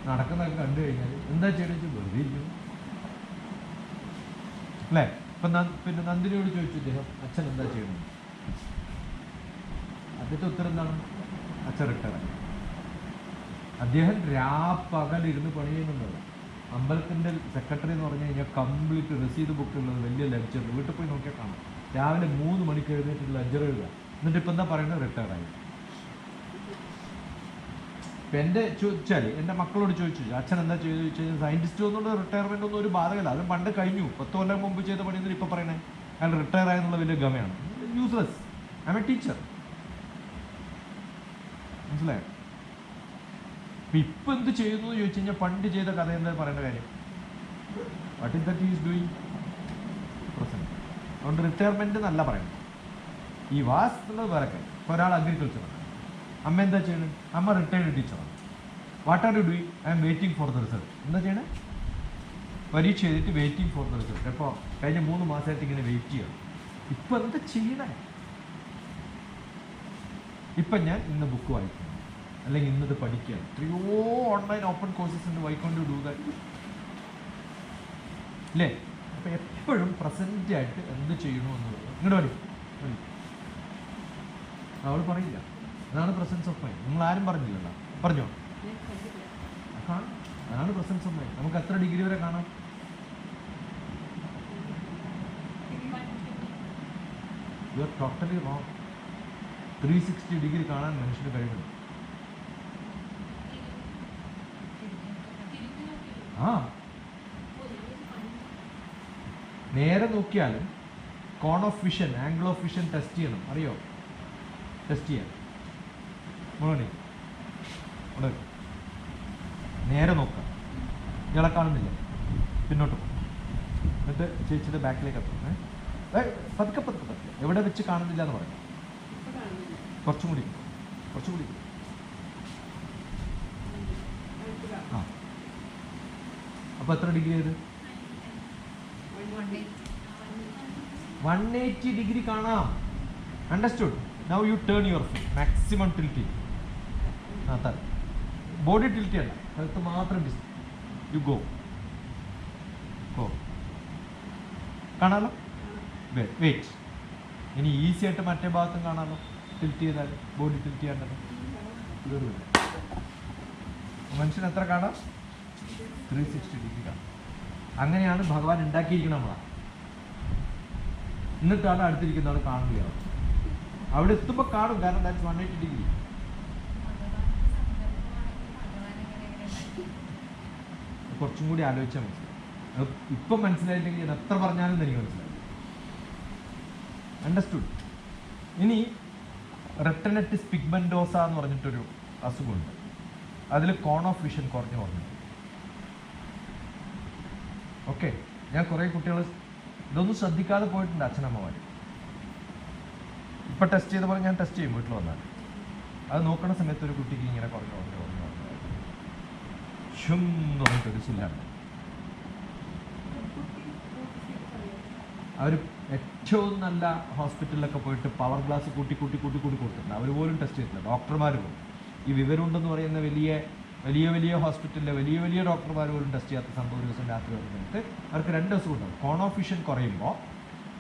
നടക്കുന്നതൊക്കെ കണ്ടു കഴിഞ്ഞാൽ എന്താ ചെയ്യണമെന്ന് വെറുതെ ഇരിക്കുന്നു അല്ലേ? ഇപ്പം പിന്നെ നന്ദിനിയോട് ചോദിച്ചു അദ്ദേഹം അച്ഛൻ എന്താ ചെയ്യണം. അദ്ദേഹത്തെ ഉത്തരം എന്താണ്? അച്ഛൻ റിട്ടയറായി. അദ്ദേഹം രാപ്പകലിരുന്ന് പണി ചെയ്യുന്നുണ്ടല്ലോ. അമ്പലത്തിൻ്റെ സെക്രട്ടറി എന്ന് പറഞ്ഞു കഴിഞ്ഞാൽ കംപ്ലീറ്റ് രസീത് ബുക്കുള്ളത് വലിയ ലെഡ്ജർ. വീട്ടിൽ പോയി നോക്കിയാൽ കാണാം. രാവിലെ 3 മണിക്ക് എഴുന്നേറ്റ് ലെഡ്ജർ എഴുതുക. എന്നിട്ട് ഇപ്പം എന്താ പറയുന്നത്? റിട്ടയറായി. ഇപ്പം എൻ്റെ ചോദിച്ചാൽ എൻ്റെ മക്കളോട് ചോദിച്ചു അച്ഛൻ എന്താ ചെയ്തു ചോദിച്ചു കഴിഞ്ഞാൽ സയൻറ്റിസ്റ്റ് ഒന്നുള്ള റിട്ടയർമെൻ്റ് ഒന്നും ഒരു ബാധകമല്ല. അത് പണ്ട് കഴിഞ്ഞു. 10 കൊല്ലം മുമ്പ് ചെയ്ത പണിയെന്ന് ഇപ്പോൾ പറയണേ അയാൾ റിട്ടയർ ആയെന്നുള്ള വലിയ ഗമയാണ്. Useless. I am a teacher. മനസ്സിലായോ? അപ്പം ഇപ്പം എന്ത് ചെയ്യുന്നു എന്ന് ചോദിച്ചു കഴിഞ്ഞാൽ പണ്ട് ചെയ്ത കഥ എന്താ പറയേണ്ട കാര്യം? What is that is doing present. അതുകൊണ്ട് റിട്ടയർമെൻറ്റ് എന്നല്ല പറയുന്നത്. ഈ വാസ് എന്നുള്ളത് വേറെ കാര്യം. ഇപ്പോൾ ഒരാൾ അഗ്രികൾച്ചറാണ്. അമ്മ എന്താ ചെയ്യണത്? അമ്മ റിട്ടയർഡ് ടീച്ചറാണ്. What are you doing? I M waiting for the result. എന്താ ചെയ്യണേ? പരീക്ഷ ചെയ്തിട്ട് വെയിറ്റിംഗ് ഫോർ ദ റിസൾട്ട്. അപ്പോൾ കഴിഞ്ഞ 3 മാസമായിട്ട് ഇങ്ങനെ വെയിറ്റ് ചെയ്യണം. ഇപ്പം എന്താ ചെയ്യണേ? ഇപ്പം ഞാൻ ഇന്ന് ബുക്ക് വായിക്കുന്നു. അല്ലെങ്കിൽ ഇന്നത് പഠിക്കുക. എത്രയോ ഓൺലൈൻ ഓപ്പൺ കോഴ്സസ് ഉണ്ട്. Why can't you do that? അല്ലേ? അപ്പം എപ്പോഴും പ്രസന്റ് ആയിട്ട് എന്ത് ചെയ്യണോ എന്നുള്ളത്. ഇങ്ങോട്ട് വരും അവൾ പറയില്ല. അതാണ് പ്രസൻസ് ഓഫ് മൈൻഡ്. നിങ്ങൾ ആരും പറഞ്ഞില്ലല്ലോ. പറഞ്ഞോ? അതാണ് പ്രസൻസ് ഓഫ് മൈൻഡ്. നമുക്ക് എത്ര ഡിഗ്രി വരെ കാണാം? You are totally wrong. 360 degree കാണാൻ മനുഷ്യന് കഴിവുണ്ട്. ആ നേരെ നോക്കിയാലും cone of vision, angle of vision test ചെയ്യണം. അറിയോ? ടെസ്റ്റ് ചെയ്യാൻ മോണി നേരെ നോക്കാം. ഇയാളെ കാണുന്നില്ല, പിന്നോട്ട് പോകും. എന്നിട്ട് ചേച്ചിയുടെ ബാക്കിലേക്ക് എത്തണം. പതുക്കെ പതുക്കെ പതുക്കെ. എവിടെ വെച്ച് കാണുന്നില്ല എന്ന് പറയാം. കുറച്ചും കൂടി ആ. അപ്പോൾ എത്ര ഡിഗ്രി ആയത്? 180 ഡിഗ്രി കാണാം. Understood? Now you turn your foot maximum tilt. Body tilt ചെയ്യണ്ട, കഴുത്ത് മാത്രം യു ഗോ. കാണാലോ? വെയിറ്റ്. ഇനി ഈസി ആയിട്ട് മറ്റേ ഭാഗത്തും കാണാമല്ലോ. ടിൽറ്റ് ചെയ്താൽ ബോഡി ടിൽറ്റ് ചെയ്യേണ്ടത്. മനുഷ്യൻ എത്ര കാണാം? 360 ഡിഗ്രി കാണാം. അങ്ങനെയാണ് ഭഗവാൻ ഉണ്ടാക്കിയിരിക്കണം നമ്മളാ. എന്നിട്ടാണ് അടുത്തിരിക്കുന്ന ആൾ കാണുകയാണ്. അവിടെ എത്തുമ്പോൾ കാണും, കാരണം ദാറ്റ്സ് 180 ഡിഗ്രി. കുറച്ചും കൂടി ആലോചിച്ചാൽ മനസ്സിലാവും. ഇപ്പം മനസ്സിലായില്ലെങ്കിൽ ഞാൻ എത്ര പറഞ്ഞാലും എനിക്ക് മനസ്സിലാവും. അണ്ടർസ്റ്റുഡ്? ഇനി റെറ്റിനറ്റിസ് പിഗ്മെന്റോസ എന്ന് പറഞ്ഞിട്ടൊരു അസുഖമുണ്ട്. അതിൽ കോൺ ഓഫ് വിഷൻ കുറഞ്ഞു പറഞ്ഞു. ഓക്കെ, ഞാൻ കുറേ കുട്ടികൾ ഇതൊന്നും ശ്രദ്ധിക്കാതെ പോയിട്ടുണ്ട്. അച്ഛനമ്മമാർ ഇപ്പം ടെസ്റ്റ് ചെയ്ത പോലെ ഞാൻ ടെസ്റ്റ് ചെയ്യും വീട്ടിൽ വന്നാൽ. അത് നോക്കുന്ന സമയത്ത് ഒരു കുട്ടിക്ക് ഇങ്ങനെ കുറഞ്ഞു പറഞ്ഞിട്ടൊരു ചില്ലാണ്. അവർ ഏറ്റവും നല്ല ഹോസ്പിറ്റലിലൊക്കെ പോയിട്ട് പവർ ഗ്ലാസ് കൂട്ടി കൊടുത്തിട്ടുണ്ട്. അവർ പോലും ടെസ്റ്റ് ചെയ്തിട്ടില്ല. ഡോക്ടർമാർ പോലും, ഈ വിവരമുണ്ടെന്ന് പറയുന്ന വലിയ ഹോസ്പിറ്റലിലെ വലിയ ഡോക്ടർമാർ പോലും ടെസ്റ്റ് ചെയ്യാത്ത സംഭവം ഒരു ദിവസം രാത്രി വരുന്നിട്ട് അവർക്ക് 2 ദിവസം ഉണ്ടാവും. കോൺ ഓഫ് വിഷൻ കുറയുമ്പോൾ,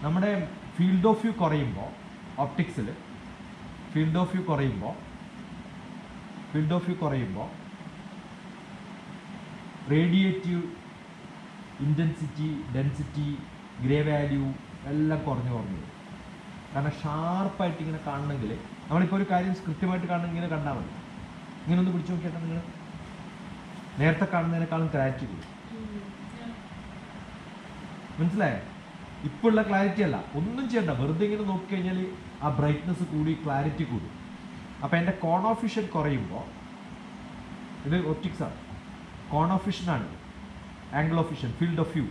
നമ്മുടെ ഫീൽഡ് ഓഫ് വ്യൂ കുറയുമ്പോൾ, ഓപ്റ്റിക്സിൽ ഫീൽഡ് ഓഫ് വ്യൂ കുറയുമ്പോൾ radiative intensity, density, grey value എല്ലാം കുറഞ്ഞു വരും. കാരണം ഷാർപ്പായിട്ട് ഇങ്ങനെ കാണണമെങ്കിൽ, നമ്മളിപ്പോൾ ഒരു കാര്യം കൃത്യമായിട്ട് കാണണമെങ്കിൽ ഇങ്ങനെ കണ്ടാൽ മതി. ഇങ്ങനെ ഒന്ന് പിടിച്ചു നോക്കിയാൽ നിങ്ങൾ നേരത്തെ കാണുന്നതിനേക്കാളും ക്ലാരിറ്റി കൂടും. മനസ്സിലായോ? ഇപ്പോഴുള്ള ക്ലാരിറ്റി അല്ല, ഒന്നും ചെയ്യണ്ട. വെറുതെ ഇങ്ങനെ നോക്കിക്കഴിഞ്ഞാൽ ആ ബ്രൈറ്റ്നസ് കൂടി, ക്ലാരിറ്റി കൂടും. അപ്പോൾ എൻ്റെ കോൺ ഓഫ് വിഷൻ കുറയുമ്പോൾ, ഇത് ഒപ്റ്റിക്സാണ്, കോൺ ഓഫ് വിഷനാണ്, angle of vision, field of view.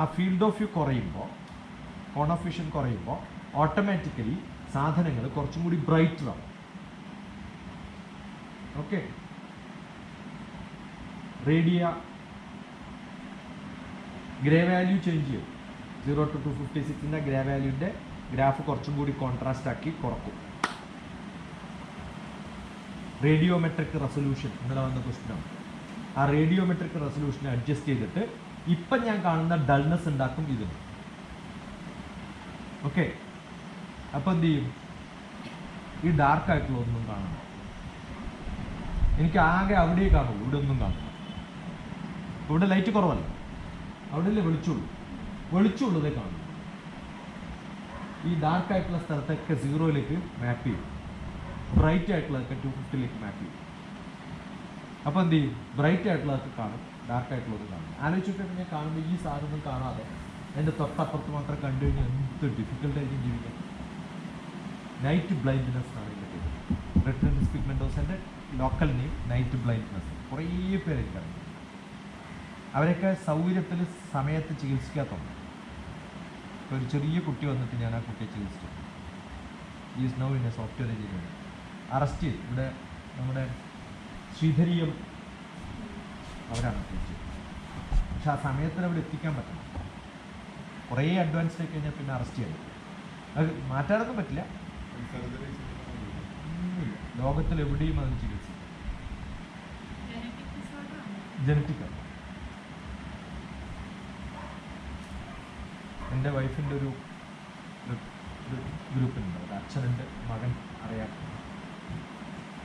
ആ ഫീൽഡ് ഓഫ് വ്യൂ കുറയുമ്പോൾ, കോൺ ഓഫ് വിഷൻ കുറയുമ്പോൾ ഓട്ടോമാറ്റിക്കലി സാധനങ്ങൾ കുറച്ചും കൂടി ബ്രൈറ്റർ ആവും. ഓക്കെ, ഗ്രേ വാല്യൂ ചേഞ്ച് ചെയ്യും. 0 to 256 ഗ്രേ വാല്യൂൻ്റെ ഗ്രാഫ് കുറച്ചും കൂടി കോൺട്രാസ്റ്റ് ആക്കി കുറക്കും. റേഡിയോമെട്രിക് റെസൊല്യൂഷൻ ഇന്നലെ വന്ന ക്വസ്റ്റ്യനാണ്. ആ റേഡിയോമെട്രിക് റെസൊല്യൂഷനെ അഡ്ജസ്റ്റ് ചെയ്തിട്ട് ഇപ്പം ഞാൻ കാണുന്ന ഡൾനെസ് ഉണ്ടാക്കും ഇതിന്. ഓക്കെ, അപ്പം എന്ത് ചെയ്യും? ഈ ഡാർക്ക് ആയിട്ടുള്ള ഒന്നും കാണണം. എനിക്ക് ആകെ അവിടെ കാണുള്ളൂ, ഇവിടെ ഒന്നും കാണില്ല. ഇവിടെ ലൈറ്റ് കുറവല്ല, അവിടെ അല്ലേ വെളിച്ചുള്ളതേ കാണും. ഈ ഡാർക്ക് ആയിട്ടുള്ള സ്ഥലത്തൊക്കെ 0യിലേക്ക് മാപ്പ് ചെയ്യും, ബ്രൈറ്റ് ആയിട്ടുള്ളതൊക്കെ 250ലേക്ക് മാപ്പ് ചെയ്യും. അപ്പോൾ എന്ത് ചെയ്യും? ബ്രൈറ്റ് ആയിട്ടുള്ളതൊക്കെ കാണും, ഡാർക്ക് ആയിട്ടുള്ളത് കാണും. ആലോചിച്ചിട്ട് ഞാൻ കാണുമ്പോൾ ഈ സാധനം കാണാതെ എൻ്റെ തൊട്ടപ്പുറത്ത് മാത്രം കണ്ടു കഴിഞ്ഞാൽ എന്ത് ഡിഫിക്കൽട്ടായിരിക്കും ജീവിക്കാൻ. നൈറ്റ് ബ്ലൈൻഡ്നെസ് എന്നാണ് ഇതിൻ്റെ പേര്. റെറ്റിനറ്റിസ് പിഗ്മെന്റോസൻ്റെ ലോക്കൽ നെയിം നൈറ്റ് ബ്ലൈൻഡ്നെസ്. കുറേ പേര് എനിക്കറിയാം. അവരൊക്കെ സൗകര്യത്തിൽ സമയത്ത് ചികിത്സിക്കാത്തതുണ്ട്. ഇപ്പോൾ ഒരു ചെറിയ കുട്ടി വന്നിട്ട് ഞാൻ ആ കുട്ടിയെ ചികിത്സിച്ചു. Is now in a software engineer. Arrest ചെയ്തു. ഇവിടെ നമ്മുടെ ശ്രീധരീയം അവരാണ് തിരിച്ചത്. പക്ഷെ ആ സമയത്തിന് അവിടെ എത്തിക്കാൻ പറ്റണം. കുറേ അഡ്വാൻസ്ഡ് ആയി കഴിഞ്ഞാൽ പിന്നെ അറസ്റ്റ് ചെയ്യാൻ പറ്റും. അത് മാറ്റാനൊന്നും പറ്റില്ല. ലോകത്തിൽ എവിടെയും അതിന് ചികിത്സിക്കും. ജനറ്റിക്കാണ്. എൻ്റെ വൈഫിൻ്റെ ഒരു ഗ്രൂപ്പിനുണ്ട്, ഒരു അച്ഛനുണ്ട്, മകൻ അറിയാം,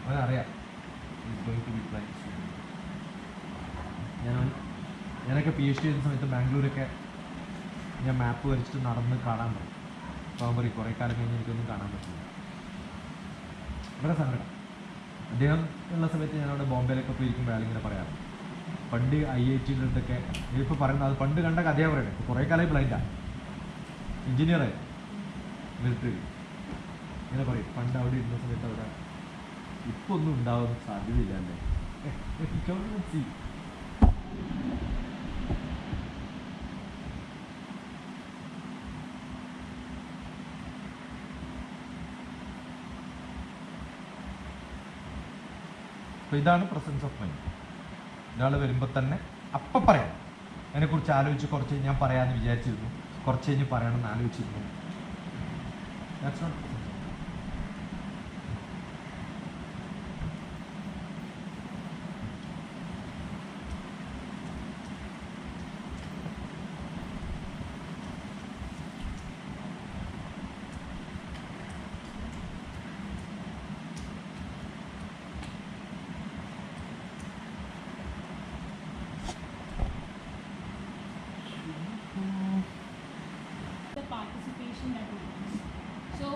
അവനറിയാം is going to be blind. ഞാനൊക്കെ PhD ചെയ്യുന്ന സമയത്ത് ബാംഗ്ലൂരൊക്കെ ഞാൻ മാപ്പ് വരച്ചിട്ട് നടന്ന് കാണാൻ പറയും. അപ്പോൾ അവൻ പറയും കുറേ കാലം കഴിഞ്ഞ് എനിക്കൊന്നും കാണാൻ പറ്റില്ല. വളരെ സങ്കടം. അദ്ദേഹം ഉള്ള സമയത്ത് ഞാനവിടെ ബോംബെയിലൊക്കെ പോയിരിക്കുമ്പോൾ അയാളിങ്ങനെ പറയാറുണ്ട്, പണ്ട് IITയുടെ അടുത്തൊക്കെ ഇതിപ്പോൾ പറയുന്നത് അത് പണ്ട് കണ്ട കഥയാണ് പറയണേ. ഇപ്പോൾ കുറേ കാലമായി ബ്ലൈൻഡാണ്, എഞ്ചിനീയറായി മിലിറ്ററി. ഇങ്ങനെ പറയും പണ്ട് അവിടെ ഇരുന്ന സമയത്ത് അവിടെ ഇപ്പോൾ ഒന്നും ഉണ്ടാവാൻ സാധ്യതയില്ല അല്ലേ. അപ്പോൾ ഇതാണ് പ്രസൻസ് ഓഫ് മൈൻഡ്. ഒരാൾ വരുമ്പോൾ തന്നെ അപ്പം പറയാം. അതിനെക്കുറിച്ച് ആലോചിച്ച് കുറച്ച് ഞാൻ പറയാമെന്ന് വിചാരിച്ചിരുന്നു, കുറച്ച് കഴിഞ്ഞ് പറയണമെന്ന് ആലോചിച്ചിരുന്നു. That's not presence of mind. The participation that we want. So,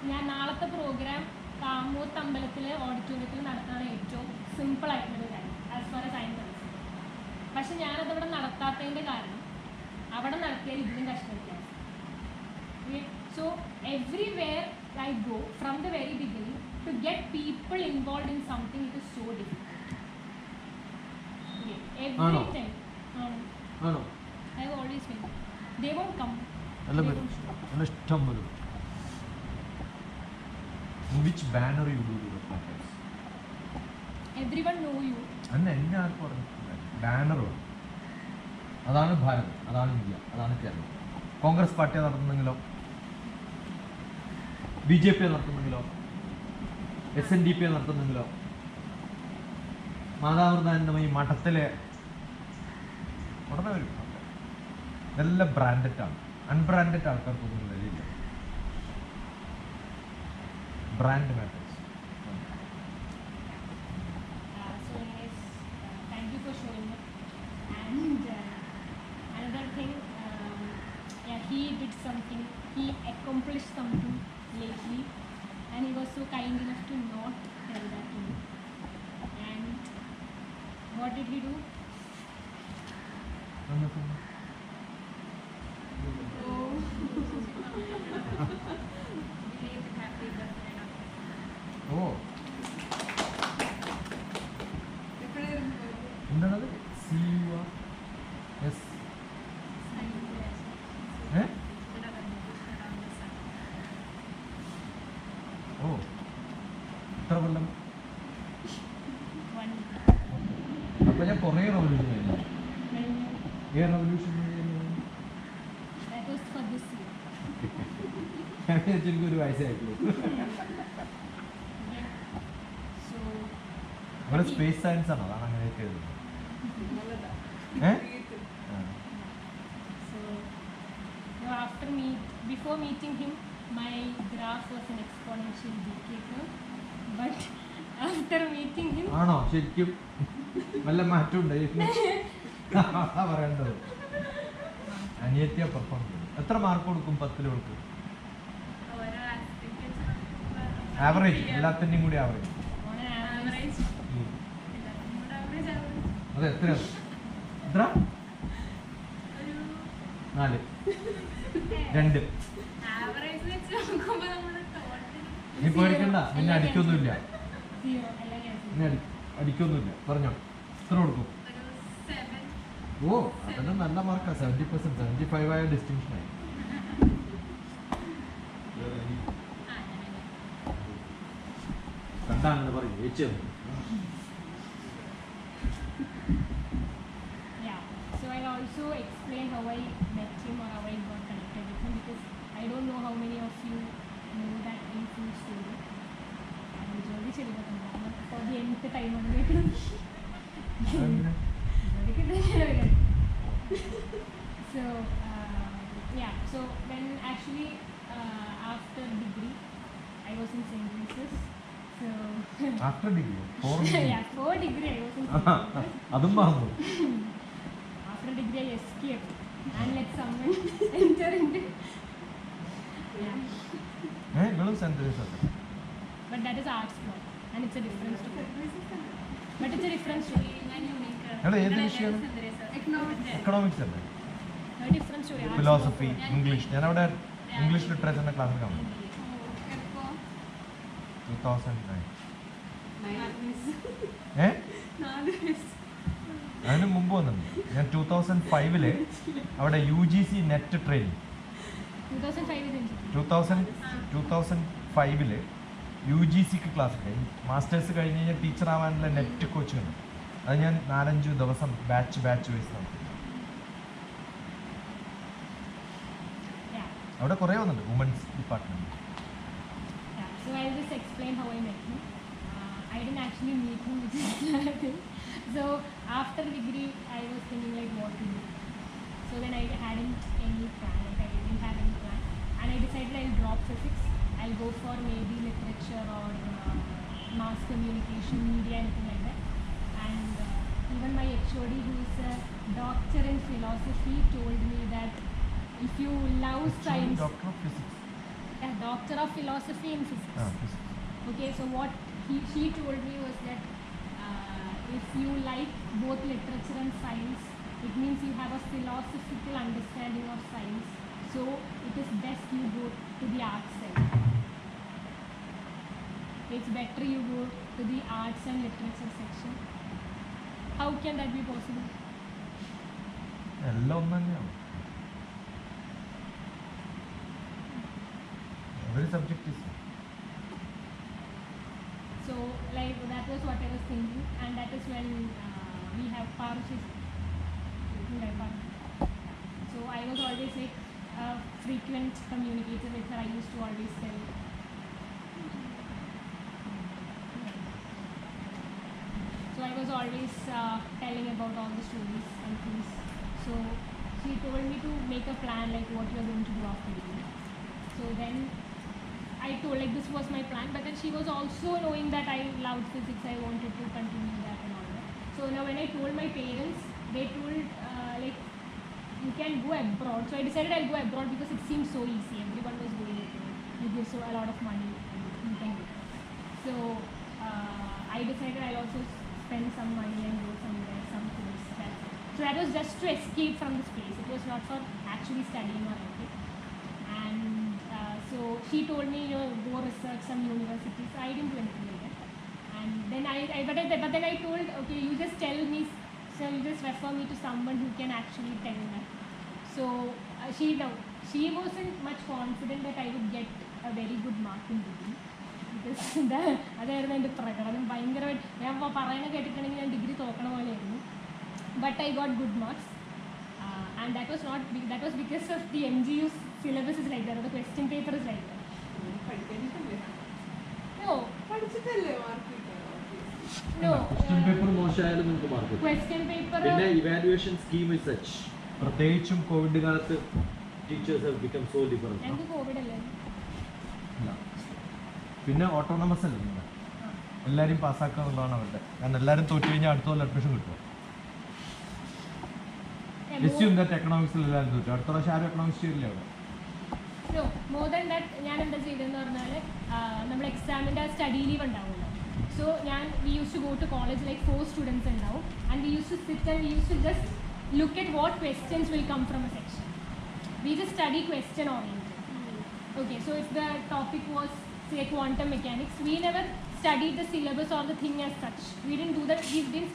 ഞാൻ നാളത്തെ പ്രോഗ്രാം കാമൂത്ത് അമ്പലത്തിലെ ഓഡിറ്റോറിയത്തിൽ നടത്താൻ ഏറ്റവും സിമ്പിൾ ആയിട്ടുള്ളൊരു കാര്യം as far as I am concern. പക്ഷെ ഞാനതവിടെ നടത്താത്തതിൻ്റെ കാരണം അവിടെ നടത്തിയാൽ ഇതിലും കഷ്ടമില്ല. So everywhere I go from the very beginning to get people involve in something it is so difficult. Every time ആണോ? I have always been. They won't come. നല്ല They വരും, won't show. നല്ല ഇഷ്ടം വരും. Which banner you do the programs? Everyone know you. അന്ന് എന്നെ ആർക്ക് പറഞ്ഞു banner വേണം. അതാണ് ഭാരതം, അതാണ് ഇന്ത്യ, അതാണ് കേരളം. കോൺഗ്രസ് പാർട്ടി നടത്തുന്നെങ്കിലോ, BJP നടത്തുന്നെങ്കിലോ, SNDP നടത്തുന്നെങ്കിലോ, മാതാമൃതാനന്ദമയി മഠത്തിലെ ഉടനെ വരും. ഇതെല്ലാം ബ്രാൻഡഡ് ആണ്. അൺബ്രാൻഡഡ് ആൾക്കാർക്കൊന്നും വിലയില്ല. Brand matters. So yes, thank you for showing up. And another thing, yeah, he did something. He accomplished something lately, and he was so kind enough to not tell that to me. And what did he do? Oh. ഓ എന്താണത്? CUR ഓ എത്ര കൊല്ലം? One. അപ്പോൾ ഞാൻ കുറേ revolution കഴിഞ്ഞു. ഏത് revolution? That was for this year. എനിക്കൊരു വയസ്സായിട്ടുള്ളൂ. So. അവിടെ space science ആണോ? അതാണ് അങ്ങനെയൊക്കെ എഴുതുന്നത്. So, no, before meeting him, my graph was an exponential decay curve. But after meeting him, ആണോ? ശരിക്കും വല്ല മാറ്റമുണ്ട് പറയണ്ടത്. അനിയത്തിയ പെർഫോം ചെയ്തു. എത്ര മാർക്ക് കൊടുക്കും 10 കൊടുക്കും? ആവറേജ്, എല്ലാത്തിൻ്റെയും കൂടി ആവറേജ്. on an average, അത് എത്ര? എത്ര? 4 2. നീ പേടിക്കണ്ട, നിന്നെ അടിക്കൊന്നുമില്ല. zero, എല്ലാം cancel. നിന്നെ അടിക്കൊന്നുമില്ല. പറഞ്ഞോ എത്ര കൊടുക്കും? ഓ അതെല്ലാം നല്ല മാർക്കാണ്. 70%, 75 ആയ ഡിസ്റ്റിങ്ഷനായി. കണ്ടാണെന്ന് പറയും ചേച്ചി. Yeah. So I'll also explain how I met him or how I got connected with him, because I don't know how many of you know that in full story. And Jyothi for the അടുത്ത ടൈമാണ് കേൾക്കുന്നത്. So yeah, so then actually after degree I was in St. Teresa's. So After degree? 4 yeah, for degree I was in St. Teresa's. അതും മറന്നു. After degree I escaped and let someone enter into. Yeah. നിങ്ങളും saint Teresa? But that is arts block and it's a different story. But it's a different story. നിങ്ങള് ഏത് വിഷയമാണ്? Economics അല്ലേ? A different story. Arts philosophy, block. English. ഞാനവിടെ English ലിറ്ററേച്ചറിന്റെ ക്ലാസ്സിൽ കാണും. 2009. അതിന് മുമ്പ് വന്നിട്ടുണ്ട്. ഞാൻ 2005 അവിടെ UGC നെറ്റ് ട്രെയിനിങ്. 2005 UGCക്ക് ക്ലാസ് കഴിഞ്ഞു. മാസ്റ്റേഴ്സ് കഴിഞ്ഞ് കഴിഞ്ഞാൽ ടീച്ചർ ആവാനുള്ള നെറ്റ് കോച്ചിങ് ഉണ്ട്. അത് ഞാൻ 4-5 ദിവസം ബാച്ച് വൈസ് നടത്തി. അവിടെ കുറേ വന്നിട്ടുണ്ട് women's department. Yeah, so I'll just explain how I met him. I didn't actually meet him, which is another thing. So after degree, I was thinking like what to do. So then I hadn't any plan, like I didn't have any plan, and I decided I'll drop physics. I'll go for maybe literature or mass communication, media, anything like that. And even my HOD, who is a doctor in philosophy, told me that if you love science, Doctor of Physics. a doctor of philosophy in physics. Physics. Okay, so what she told me was that if you like both literature and science, it means you have a philosophical understanding of science. So it is best you go to the arts side. It's better you go to the arts and literature section. How can that be possible? എല്ലാം ഒന്ന് തന്നെയാണ്. Every subject is. So like that was what I was thinking, and that is when we have Parush. So I was always like a frequent communicator with her. I used to always tell. So I was always telling about all the stories and things. So she told me to make a plan like what you are going to do after degree. So then I told like this was my plan, but then she was also knowing that I loved physics. I wanted to continue that and all that. So now when I told my parents, they told like you can go abroad. So I decided I'll go abroad because it seemed so easy. Everyone was doing it. You give so a lot of money and you can do it. So I decided I'll also spend some money and go somewhere, some place. So that was just to escape from this place. It was not for actually studying or anything. And so she told me, you know, go research some universities. So I didn't do anything like that. And then but then I told, okay, you just tell me, so you just refer me to someone who can actually tell that. So she wasn't much confident that I would get a very good mark in degree. Because അതായിരുന്നു എൻ്റെ പ്രകടനം ഭയങ്കരമായിട്ട് ഞാൻ പറയണ കേട്ടിട്ടുണ്ടെങ്കിൽ ഞാൻ degree തോക്കണ പോലെയായിരുന്നു. But I got good marks. And that was because of the MGU's syllabus is like that, or the question paper is like that. No. Question paper മോശമായാലും നിങ്ങൾക്ക് mark കിട്ടും. Question paper. പിന്നെ evaluation scheme is such. പ്രത്യേകിച്ചും Covid കാലത്ത് teachers have become so different. ഞങ്ങൾക്ക് Covid അല്ലേ? ഇല്ല. പിന്നെ autonomous അല്ലേ നിങ്ങൾ? എല്ലാവരും പാസ്സാക്കുക എന്നുള്ളതാണ് അവരുടെ. കാരണം എല്ലാവരും തോറ്റു കഴിഞ്ഞാൽ അടുത്ത കൊല്ലം അഡ്മിഷൻ കിട്ടും. Assume that economics എല്ലാവരും തോറ്റു. അടുത്ത പ്രാവശ്യം ആരും എക്കണോമിക്സ് ചെയ്യില്ല അവിടെ. No, more than that ഞാൻ എന്താ ചെയ്തതെന്ന് പറഞ്ഞാൽ നമ്മൾ എക്സാമിൻ്റെ സ്റ്റഡി ലീവ് ഉണ്ടാവുമല്ലോ. So we used to go to college like 4 students ഉണ്ടാവും, and we used to sit and we used to just look at what questions will come from a section. We just study question oriented. Okay, so if the topic was say quantum mechanics, we never studied the syllabus or the thing as such. We didn't do that. We didn't